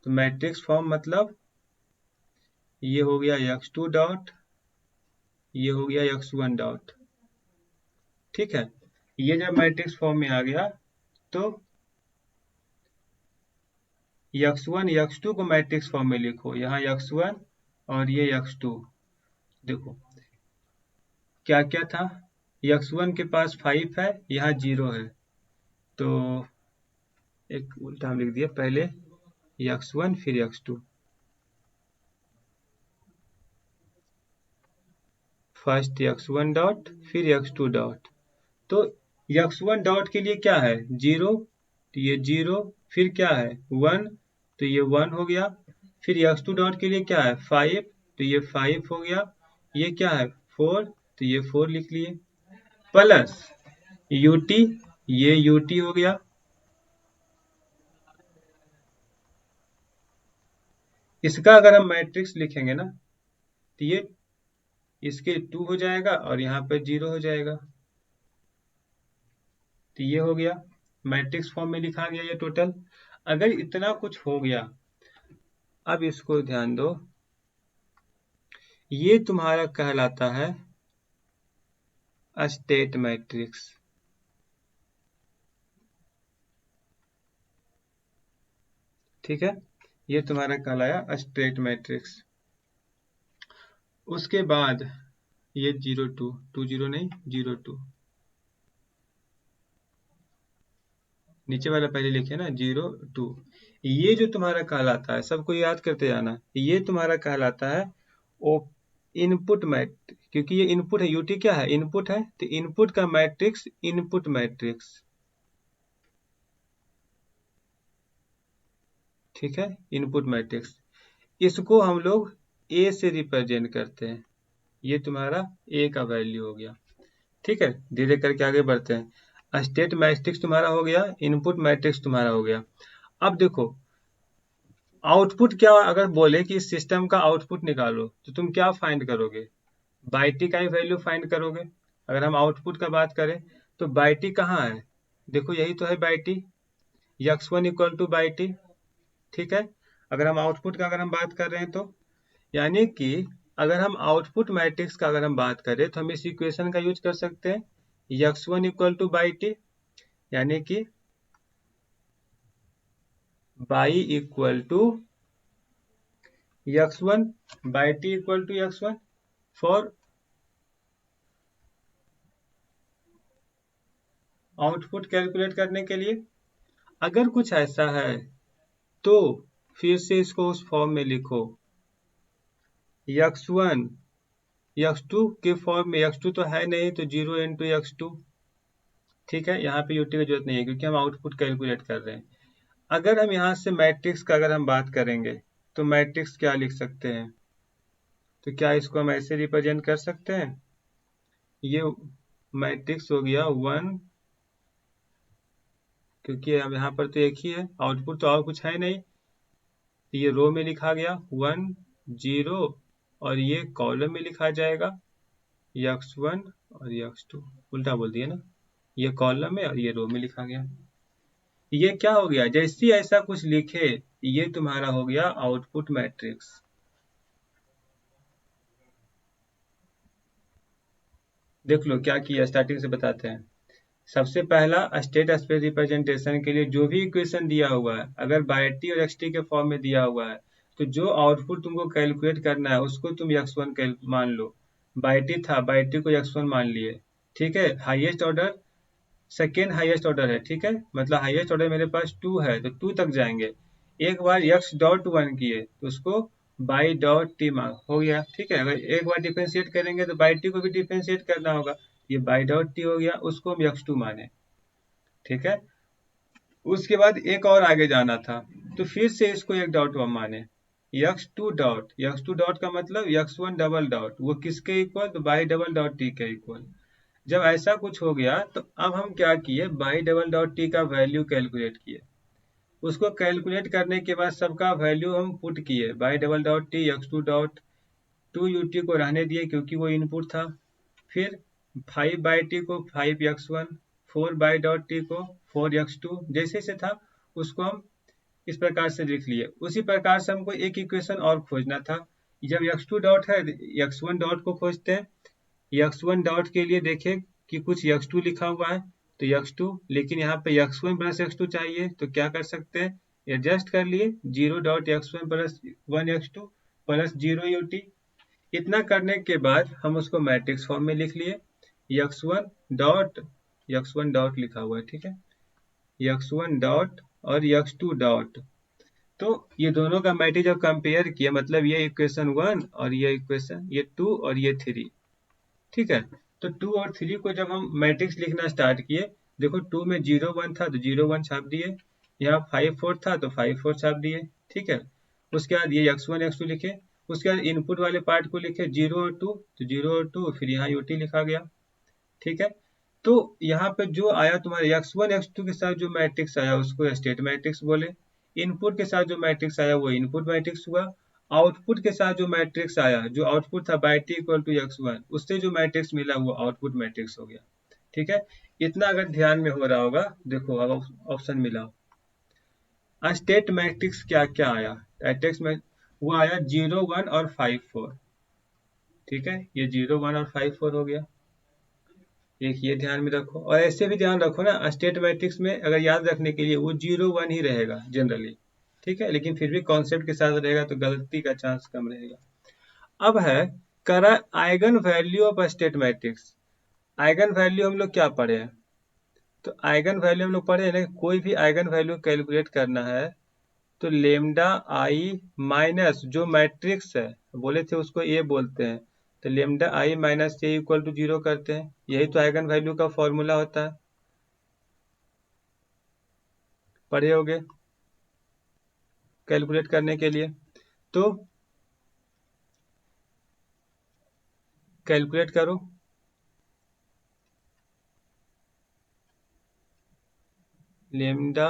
तो मैट्रिक्स फॉर्म मतलब ये हो गया x2 डॉट ये हो गया x1 डॉट। ठीक है, ये जब मैट्रिक्स फॉर्म में आ गया तो x1 x2 को मैट्रिक्स फॉर्म में लिखो, यहाँ x1 और ये x2। देखो क्या क्या था, x1 के पास 5 है, यहाँ 0 है, तो एक उल्टा हम लिख दिया, पहले x1 फिर x2। फर्स्ट x1 डॉट फिर x2 डॉट। तो x1 डॉट के लिए क्या है 0, तो ये 0, फिर क्या है 1, तो ये 1 हो गया। फिर x2 डॉट के लिए क्या है 5, तो ये 5 हो गया। ये क्या है 4, तो ये 4 लिख लिए, प्लस ut, ये ut हो गया। इसका अगर हम मैट्रिक्स लिखेंगे ना, तो ये इसके 2 हो जाएगा और यहाँ पर 0 हो जाएगा। तो ये हो गया, मैट्रिक्स फॉर्म में लिखा गया ये टोटल। अगर इतना कुछ हो गया, अब इसको ध्यान दो, ये तुम्हारा कहलाता है स्टेट मैट्रिक्स। ठीक है, ये तुम्हारा कहलाया स्टेट मैट्रिक्स। उसके बाद ये 02, 20 नहीं 02, नीचे वाला पहले लिखे ना 02। ये जो तुम्हारा कहलाता है, सबको याद करते जाना, ये तुम्हारा कहलाता है ओ इनपुट मैट्रिक्स, क्योंकि ये इनपुट है, यूटी क्या है इनपुट है, तो इनपुट का मैट्रिक्स इनपुट मैट्रिक्स। ठीक है, इनपुट मैट्रिक्स, इसको हम लोग ए से रिप्रेजेंट करते हैं। ये तुम्हारा ए का वैल्यू हो गया। ठीक है, धीरे करके आगे बढ़ते हैं। स्टेट मैट्रिक्स तुम्हारा हो गया, इनपुट मैट्रिक्स तुम्हारा हो गया। अब देखो आउटपुट क्या, अगर बोले कि इस सिस्टम का आउटपुट निकालो तो तुम क्या फाइंड करोगे, बाई टी का ही वैल्यू फाइंड करोगे। अगर हम आउटपुट का बात करें तो बाई टी कहाँ है, देखो यही तो है by T, x1 equal two by T. ठीक है, अगर हम आउटपुट का अगर हम बात कर रहे हैं तो, यानी कि अगर हम आउटपुट मैट्रिक्स का अगर हम बात करें तो हम इस इक्वेशन का यूज कर सकते हैं, x1 equal two by t, यानी कि y equal to x1 y t equal to x1 for output calculate करने के लिए। अगर कुछ ऐसा है तो फिर से इसको उस फॉर्म में लिखो, x1 x2 के फॉर्म में, x2 तो है नहीं तो 0 इंटू x2। ठीक है, यहाँ पे यूटी की जरूरत नहीं है क्योंकि हम आउटपुट कैलकुलेट कर रहे हैं। अगर हम यहाँ से मैट्रिक्स का अगर हम बात करेंगे तो मैट्रिक्स क्या लिख सकते हैं, तो क्या इसको हम ऐसे रिप्रेजेंट कर सकते हैं, ये मैट्रिक्स हो गया 1, क्योंकि अब यहाँ पर तो एक ही है, आउटपुट तो और कुछ है नहीं, तो ये रो में लिखा गया 1 0, और ये कॉलम में लिखा जाएगा x1 और x2, उल्टा बोल दिया ना, ये कॉलम में और ये रो में लिखा गया। ये क्या हो गया, जैसे ऐसा कुछ लिखे ये तुम्हारा हो गया आउटपुट मैट्रिक्स। देख लो क्या किया, स्टार्टिंग से बताते हैं। सबसे पहला स्टेट स्पेस रिप्रेजेंटेशन के लिए जो भी इक्वेशन दिया हुआ है, अगर बाई टी और एक्स टी के फॉर्म में दिया हुआ है, तो जो आउटपुट तुमको कैलकुलेट करना है उसको तुम x1 मान लो। बाई टी था, बाई टी को x1 मान लिए। ठीक है, highest order second highest order है। ठीक है, मतलब हाईएस्ट ऑर्डर मेरे पास 2 है तो 2 तक जाएंगे। एक बार x डॉट 1 किए तो उसको बाई डॉट टी मार्क हो गया। ठीक है, अगर एक बार डिफरेंशिएट करेंगे तो बाई टी को भी डिफरेंशिएट करना होगा, ये बाई डॉट टी हो गया, उसको हम x2 माने। ठीक है, उसके बाद एक और आगे जाना था तो फिर से इसको एक डॉट हम माने, x2 डॉट, x2 डॉट का मतलब x1 डबल डॉट, वो किसके इक्वल, तो बाई डबल डॉट टी के इक्वल। जब ऐसा कुछ हो गया तो अब हम क्या किए, बाई डबल डॉट टी का वैल्यू कैलकुलेट किए। उसको कैलकुलेट करने के बाद सबका वैल्यू हम पुट किए, by double dot T x2 dot 2 ut को रहने दिए क्योंकि वो इनपुट था। फिर 5 बाई टी को 5x1, 4 बाई डॉट टी को 4x2, जैसे से था उसको हम इस प्रकार से लिख लिए। उसी प्रकार से हमको एक इक्वेशन और खोजना था, जब x2 डॉट है x1 डॉट को खोजते हैं, x1 डॉट के लिए देखें कि कुछ x2 लिखा हुआ है तो x2, लेकिन यहाँ पे x1 प्लस x2 चाहिए तो क्या कर सकते हैं, एडजस्ट कर लिए 0 dot x1 plus 1x2 plus 0 ut। इतना करने के बाद हम उसको मैट्रिक्स फॉर्म में लिख लिए x1 डॉट लिखा हुआ है, ठीक है, x1 डॉट और x2 डॉट। तो ये दोनों का मैट्रिक्स जब कंपेयर किया, मतलब ये इक्वेशन 1 और ये इक्वेशन, ये 2 और ये 3, ठीक है। तो 2 और 3 को जब हम मैट्रिक्स लिखना स्टार्ट किए, देखो 2 में 0 1 था तो 0 1 छाप दिए, यहाँ 5 4 था तो 5 4 छाप दिए, ठीक है। उसके बाद ये x1 x2 लिखे, उसके बाद इनपुट वाले पार्ट को लिखे 0 और 2 तो 0 और 2, फिर यहाँ ut लिखा गया, ठीक है। तो यहाँ पे जो आया तुम्हारे x1 x2 के साथ जो मैट्रिक्स आया उसको स्टेट मैट्रिक्स बोले, इनपुट के साथ जो मैट्रिक्स आया वो इनपुट मैट्रिक्स हुआ, आउटपुट के साथ जो मैट्रिक्स आया, जो आउटपुट था bye t equal to x1, उससे जो मैट्रिक्स मिला वो आउटपुट मैट्रिक्स हो गया, ठीक है। इतना अगर ध्यान में हो रहा होगा, देखो अब ऑप्शन मिला, स्टेट मैट्रिक्स क्या क्या आया, मैट्रिक्स में वो आया 0 1 और 5 4, ठीक है, ये 0 1 और 5 4 हो गया, एक ये ध्यान में रखो। और ऐसे भी ध्यान रखो ना, स्टेट मैट्रिक्स में अगर याद रखने के लिए वो 0 1 ही रहेगा जनरली, ठीक है, लेकिन फिर भी कॉन्सेप्ट के साथ रहेगा तो गलती का चांस कम रहेगा। अब है करा eigen value of state matrix. Eigen value हम लोग क्या पढ़े हैं, तो आइगन वैल्यू हम लोग पढ़े हैं ना, कोई भी आइगन वैल्यू कैलकुलेट करना है तो लेमडा आई माइनस जो मैट्रिक्स है, बोले थे उसको ए बोलते हैं, तो lambda I minus A equal to 0 करते हैं, यही तो आइगन वैल्यू का फॉर्मूला होता है, पढ़े होगे कैलकुलेट करने के लिए। तो कैलकुलेट करो, लेमडा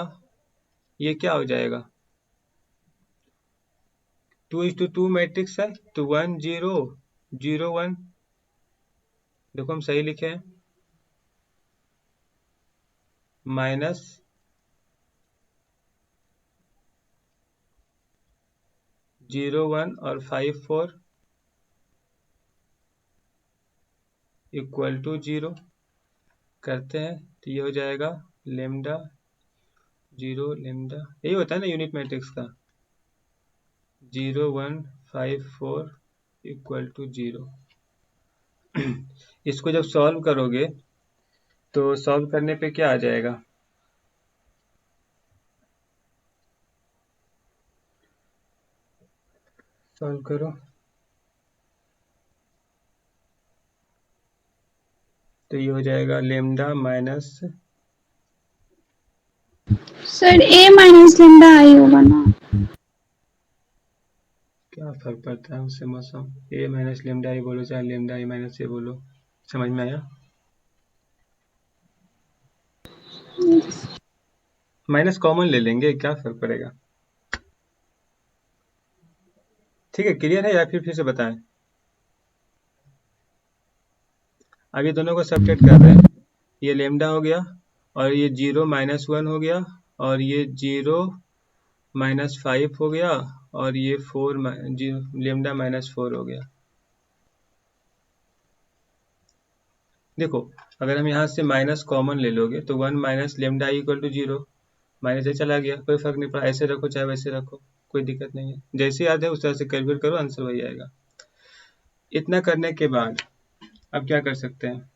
ये क्या हो जाएगा, 2:2 मैट्रिक्स है तो 1 0 0 1, देखो हम सही लिखे हैं, माइनस 0 1 और 5 4 इक्वल टू 0 करते हैं तो ये हो जाएगा लेमडा 0 लेमडा, यही होता है ना यूनिट मैट्रिक्स का, 0 1 5 4 इक्वल टू 0। इसको जब सॉल्व करोगे तो सॉल्व करने पे क्या आ जाएगा, सॉल्व करो तो ये हो जाएगा लेमडा माइनस, सर ए माइनस लेमडा आई होगा ना, क्या फर्क पड़ता है उससे मौसम, ए माइनस लेमडा आई बोलो चाहे लेमडा आई माइनस ए बोलो, समझ में आया, माइनस कॉमन ले लेंगे क्या फर्क पड़ेगा, ठीक है, क्लियर है या फिर से बताएं। अब ये दोनों को सब्ट्रैक्ट कर रहे हैं, ये लेमडा हो गया और ये 0 माइनस 1 हो गया और ये 0 माइनस 5 हो गया और ये 4 लेमडा माइनस 4 हो गया। देखो अगर हम यहाँ से माइनस कॉमन ले लोगे तो 1 minus lambda I equal to 0, minus A चला गया, कोई फर्क नहीं पड़ा, ऐसे रखो चाहे वैसे रखो, कोई दिक्कत नहीं है, जैसे याद है उस तरह से कैलकुलेट करो, आंसर वही आएगा। इतना करने के बाद अब क्या कर सकते हैं,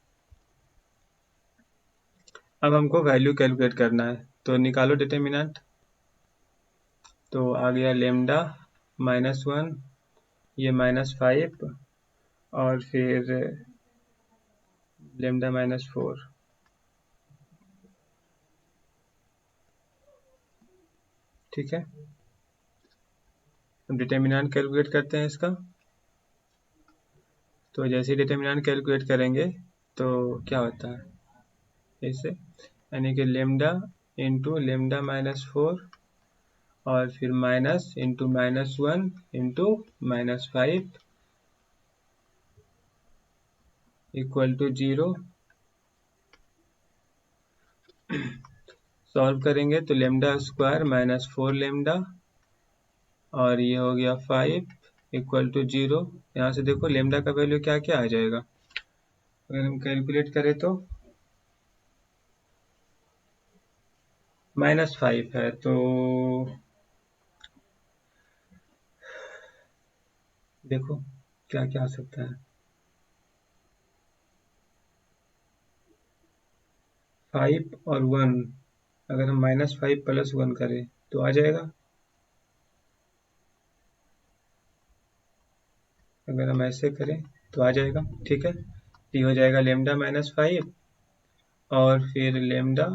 अब हमको वैल्यू कैलकुलेट करना है तो निकालो डिटरमिनेंट, तो आ गया लेमडा माइनस 1, ये माइनस 5 और फिर लेमडा माइनस 4, ठीक है। अब डिटरमिनेंट कैलकुलेट करते हैं इसका, तो जैसे डिटरमिनेंट कैलकुलेट करेंगे तो क्या होता है ऐसे, यानी कि लेमडा इंटू लेमडा माइनस 4 और फिर minus into minus 1 into minus 5 equal to 0। Solve करेंगे तो लेमडा स्क्वायर माइनस 4 लेमडा और ये हो गया 5 इक्वल टू 0। यहाँ से देखो लेमडा का वैल्यू क्या क्या आ जाएगा, अगर हम कैलकुलेट करें तो -5 है, तो देखो क्या क्या आ सकता है। 5 और 1, अगर हम -5 + 1 करें तो आ जाएगा। अगर हम ऐसे करें तो आ जाएगा, ठीक है। ये हो जाएगा लेमडा -5 और फिर लेमडा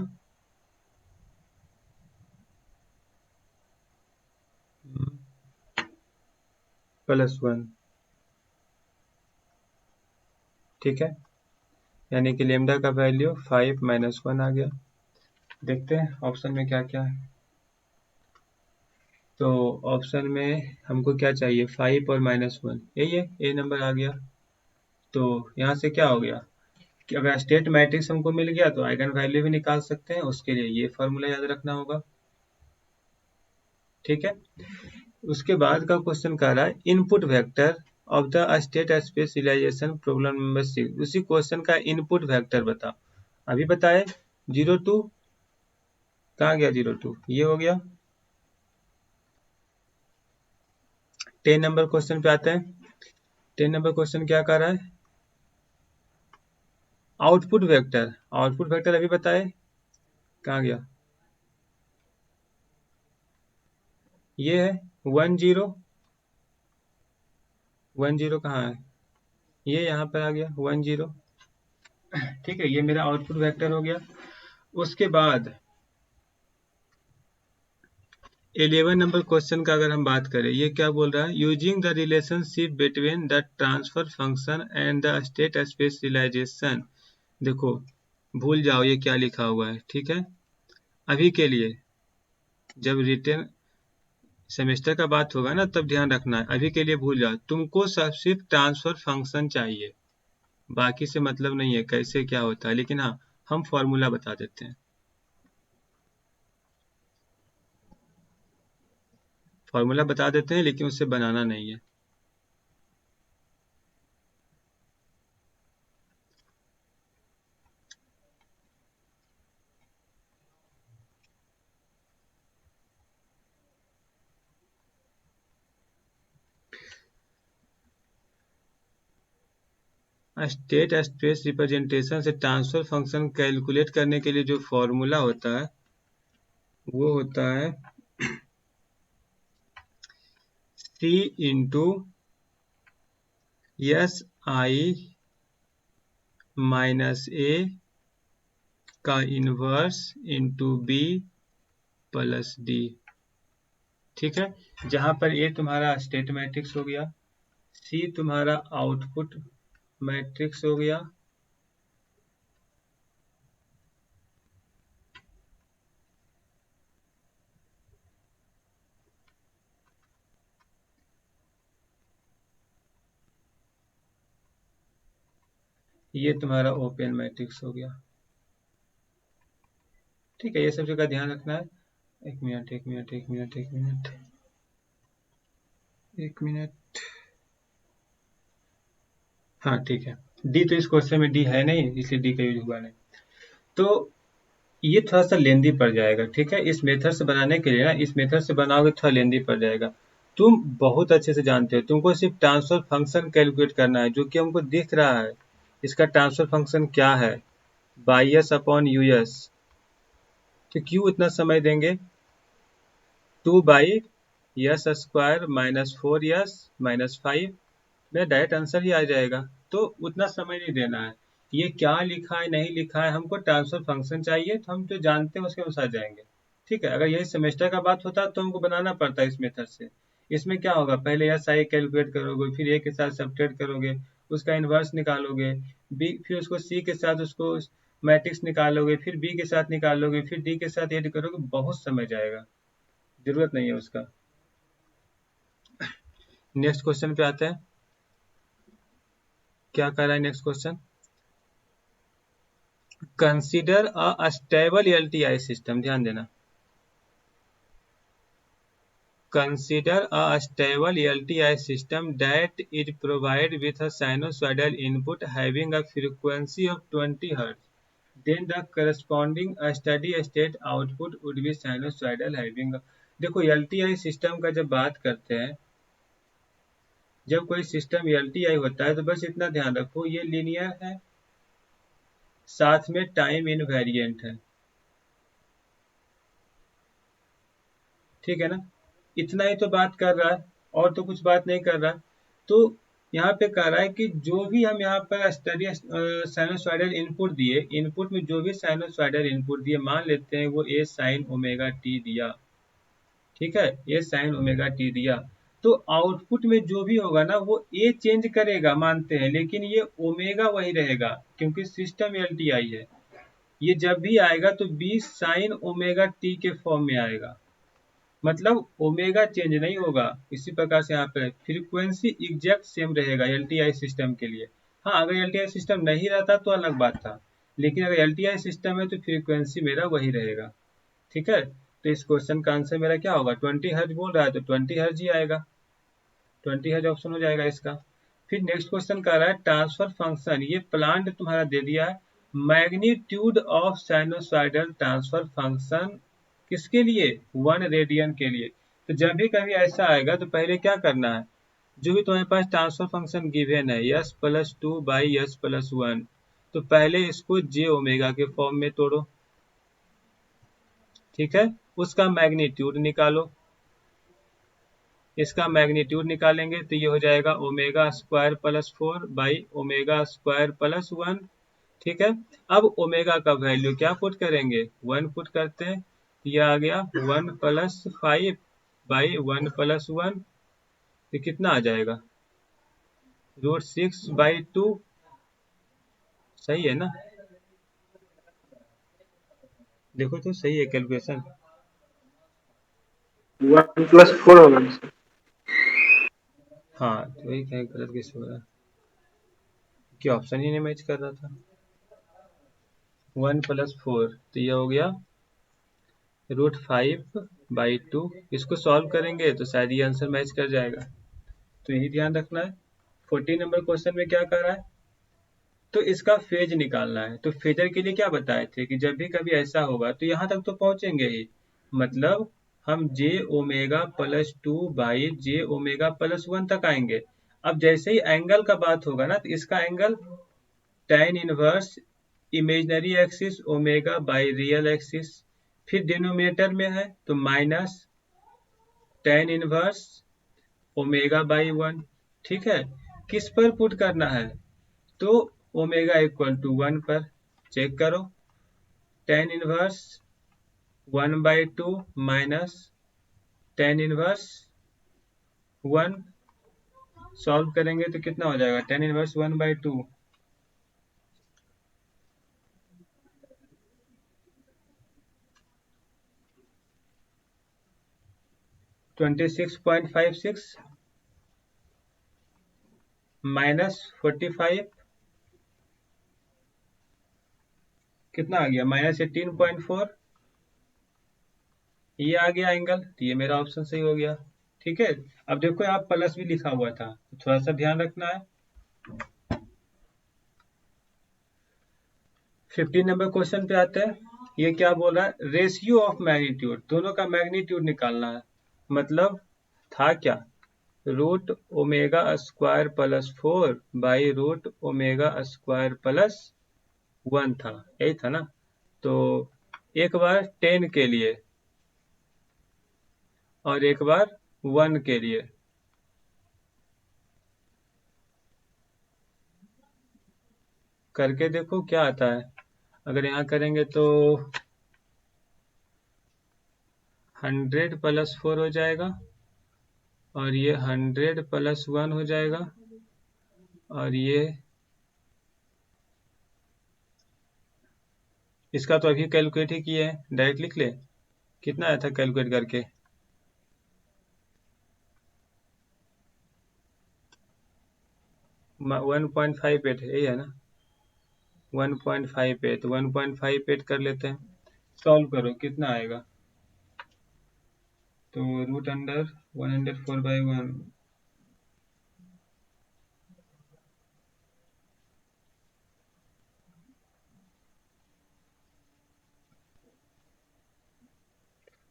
+1, ठीक है। यानी कि लेमडा का वैल्यू 5 - 1 आ गया। देखते हैं ऑप्शन में क्या क्या है। तो ऑप्शन में हमको क्या चाहिए, 5 और -1, यही है, ए नंबर आ गया। तो यहाँ से क्या हो गया कि अगर स्टेट मैट्रिक्स हमको मिल गया तो आइगन वैल्यू भी निकाल सकते हैं, उसके लिए ये फॉर्मूला याद रखना होगा, ठीक है। उसके बाद का क्वेश्चन कह रहा है input vector of the state specialization problem number 6। उसी क्वेश्चन का इनपुट वेक्टर बताओ। अभी बताए 02, कहाँ गया 02, ये हो गया। 10 नंबर क्वेश्चन पे आते हैं। 10 नंबर क्वेश्चन क्या कर रहा है, आउटपुट वेक्टर। आउटपुट वेक्टर अभी बताए, कहाँ गया, ये है 1 0, 1 0 कहाँ है, ये यहाँ पर आ गया 1 0, ठीक है। ये मेरा आउटपुट वेक्टर हो गया। उसके बाद 11 नंबर क्वेश्चन का अगर हम बात करें, ये क्या बोल रहा है, using the relationship between the transfer function and the state specialization. देखो भूल जाओ ये क्या लिखा हुआ है, ठीक है। अभी के लिए जब रिटर्न सेमेस्टर का बात होगा ना तब ध्यान रखना है, अभी के लिए भूल जाओ। तुमको सिर्फ ट्रांसफर फंक्शन चाहिए, बाकी से मतलब नहीं है कैसे क्या होता है, लेकिन हाँ हम फॉर्मूला बता देते हैं। फॉर्मूला बता देते हैं लेकिन उससे बनाना नहीं है। स्टेट स्पेस रिप्रेजेंटेशन से ट्रांसफर फंक्शन कैलकुलेट करने के लिए जो फॉर्मूला होता है वो होता है C into S I minus A का inverse into B plus D, ठीक है। जहां पर ए तुम्हारा स्टेट मैट्रिक्स हो गया, सी तुम्हारा आउटपुट मैट्रिक्स हो गया, ये तुम्हारा ओपन मैट्रिक्स हो गया, ठीक है। ये सब जगह ध्यान रखना है। एक मिनट एक मिनट एक मिनट एक मिनट एक मिनट, हाँ ठीक है। डी तो इस क्वेश्चन में डी है नहीं, इसलिए डी का यूज हुआ नहीं। तो ये थोड़ा सा लेंदी पड़ जाएगा, ठीक है। इस मेथड से बनाने के लिए ना, इस मेथड से बनाओगे थोड़ा लेंदी पड़ जाएगा। तुम बहुत अच्छे से जानते हो, तुमको सिर्फ ट्रांसफर फंक्शन कैलकुलेट करना है, जो कि हमको दिख रहा है। इसका ट्रांसफर फंक्शन क्या है, by S upon U S. तो क्यों इतना समय देंगे, 2/(s² -4s-5) मेरा डायरेक्ट आंसर ही आ जाएगा। तो उतना समय नहीं देना है, ये क्या लिखा है नहीं लिखा है, हमको ट्रांसफर फंक्शन चाहिए, तो हम जो जानते हैं उसके अनुसार जाएंगे, ठीक है। अगर यही सेमेस्टर का बात होता तो हमको बनाना पड़ता इस मेथड से। इसमें क्या होगा, पहले एस आई कैलकुलेट करोगे, फिर ए के साथ सब्ट्रैक्ट करोगे, उसका इन्वर्स निकालोगे, बी फिर उसको सी के साथ उसको मैट्रिक्स निकालोगे, फिर बी के साथ निकालोगे, फिर डी के साथ ऐड करोगे, बहुत समय जाएगा, जरूरत नहीं है उसका। नेक्स्ट क्वेश्चन पे आते हैं। क्या कह रहा है next question, consider a stable LTI system. ध्यान देना, consider a stable LTI system that is provided with a sinusoidal input having a frequency of 20 Hz. Then the corresponding steady state output would be sinusoidal having a... देखो LTI system का जब बात करते हैं, जब कोई सिस्टम LTI होता है तो बस इतना ध्यान रखो ये लीनियर है, साथ में टाइम इनवेरिएंट है, ठीक है ना। इतना ही तो बात कर रहा है और तो कुछ बात नहीं कर रहा। तो यहाँ पे कह रहा है कि जो भी हम यहाँ पर स्टडी साइनोसॉइडल इनपुट दिए, इनपुट में जो भी साइनोसॉइडल इनपुट दिए, मान लेते हैं वो ए साइन ओमेगा टी दिया, ठीक है, ए साइन ओमेगा टी दिया, तो आउटपुट में जो भी होगा ना वो ए चेंज करेगा मानते हैं, लेकिन ये ओमेगा वही रहेगा क्योंकि सिस्टम एलटीआई है। ये जब भी आएगा तो बी साइन ओमेगा टी के फॉर्म में आएगा, मतलब ओमेगा चेंज नहीं होगा। इसी प्रकार से यहाँ पे फ्रीक्वेंसी एग्जैक्ट सेम रहेगा एलटीआई सिस्टम के लिए। हाँ, अगर एलटीआई सिस्टम नहीं रहता तो अलग बात था, लेकिन अगर एलटीआई सिस्टम है तो फ्रीक्वेंसी मेरा वही रहेगा, ठीक है। तो इस क्वेश्चन का आंसर मेरा क्या होगा, 20 हर्ट्ज बोल रहा है तो 20 हर्ट्ज ही आएगा, 20 हर्ट्ज ऑप्शन हो जाएगा इसका। फिर नेक्स्ट क्वेश्चन कर रहा है ट्रांसफर फंक्शन, ये प्लांट तुम्हारा दे दिया है, magnitude of sinusoidal transfer function किसके लिए, 1 रेडियन के लिए। तो जब भी कभी ऐसा आएगा तो पहले क्या करना है, जो भी तुम्हारे पास ट्रांसफर फंक्शन गिवन है s+2/s+1, तो पहले इसको j ओमेगा के फॉर्म में तोड़ो, ठीक है, उसका मैग्नीट्यूड निकालो, इसका मैग्नीट्यूड निकालेंगे तो ये हो जाएगा ω²+4/ω²+1, ठीक है। अब ओमेगा का वैल्यू क्या पुट करेंगे, 1 पुट करते हैं, ये आ गया 1+5/1+1, तो कितना आ जाएगा, √6/2, सही है ना। देखो तो सही है कैलकुलेशन, 1+4 होगा ना सर। हाँ तो वही क्या गलत कैसे हो रहा है कि ऑप्शन ही नहीं मैच कर रहा था। 1+4 तो ये हो गया √5/2, इसको सॉल्व करेंगे तो शायद ये आंसर मैच कर जाएगा, तो यही ध्यान रखना है। 14 नंबर क्वेश्चन में क्या कर रहा है, तो इसका फेज निकालना है। तो फेजर के लिए क्या बताए थे कि जब भी कभी ऐसा होगा तो यहाँ तक तो पहुंचेंगे ही, मतलब हम j⍵+2/j⍵+1 तक आएंगे। अब जैसे ही एंगल का बात होगा ना तो इसका angle tan inverse imaginary axis omega by real axis, फिर डिनोमिनेटर में है तो माइनस tan इनवर्स ω/1, ठीक है। किस पर पुट करना है, तो ω=1 पर, चेक करो, tan inverse 1/2 minus tan inverse 1, solve करेंगे तो कितना हो जाएगा, tan इनवर्स 1/2 26.56 माइनस 45 कितना आ गया, -18.4, ये आ गया एंगल, तो ये मेरा ऑप्शन सही हो गया, ठीक है। अब देखो यहाँ प्लस भी लिखा हुआ था, तो थोड़ा सा ध्यान रखना है। 15 नंबर क्वेश्चन पे आते हैं, ये क्या बोल रहा है, रेशियो ऑफ मैग्नीट्यूड, दोनों का मैग्नीट्यूड निकालना है, मतलब था क्या, √ω²+4/√ω²+1 था, यही था ना। तो एक बार 10 के लिए और एक बार 1 के लिए, करके देखो क्या आता है। अगर यहाँ करेंगे तो 100+4 हो जाएगा और ये 100+1 हो जाएगा और ये इसका तो अभी कैलकुलेट ही किए हैं, डायरेक्ट लिख ले, कितना आया था कैलकुलेट करके, 1.58 यही है ना, 1.58, 1.58 कर लेते हैं, सॉल्व करो कितना आएगा, तो रूट अंडर 104/1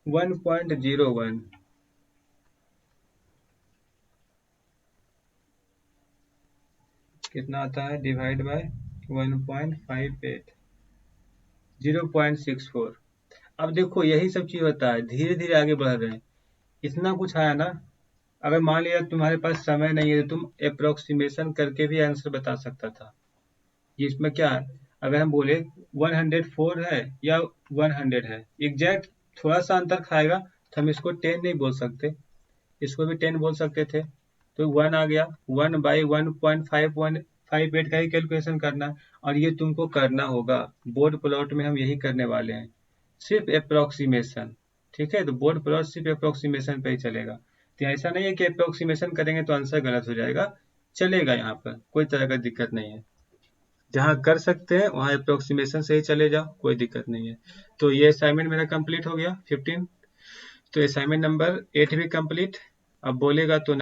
1.01 कितना आता है डिवाइड बाय 1.58 0.64। अब देखो यही सब चीज होता है, धीरे धीरे आगे बढ़ रहे हैं। इतना कुछ आया ना, अगर मान लिया तुम्हारे पास समय नहीं है तो तुम अप्रोक्सीमेशन करके भी आंसर बता सकता था। इसमें क्या है, अगर हम बोले 104 है या 100 है, एग्जैक्ट थोड़ा सा अंतर खाएगा तो हम इसको 10 नहीं बोल सकते, इसको भी 10 बोल सकते थे। तो 1 आ गया, 1/1.558 का ही कैलकुलेशन करना है, और ये तुमको करना होगा। बोर्ड प्लॉट में हम यही करने वाले हैं, सिर्फ अप्रोक्सीमेशन। ठीक है, तो बोर्ड प्लॉट सिर्फ अप्रोक्सीमेशन पे ही चलेगा। तो ऐसा नहीं है कि अप्रोक्सीमेशन करेंगे तो आंसर गलत हो जाएगा, चलेगा, यहाँ पर कोई तरह का दिक्कत नहीं है। जहाँ कर सकते हैं वहाँ अप्रोक्सीमेशन से ही चले जाओ, कोई दिक्कत नहीं है। तो ये असाइनमेंट मेरा कंप्लीट हो गया 15। तो असाइनमेंट नंबर 8 भी कंप्लीट। अब बोलेगा तो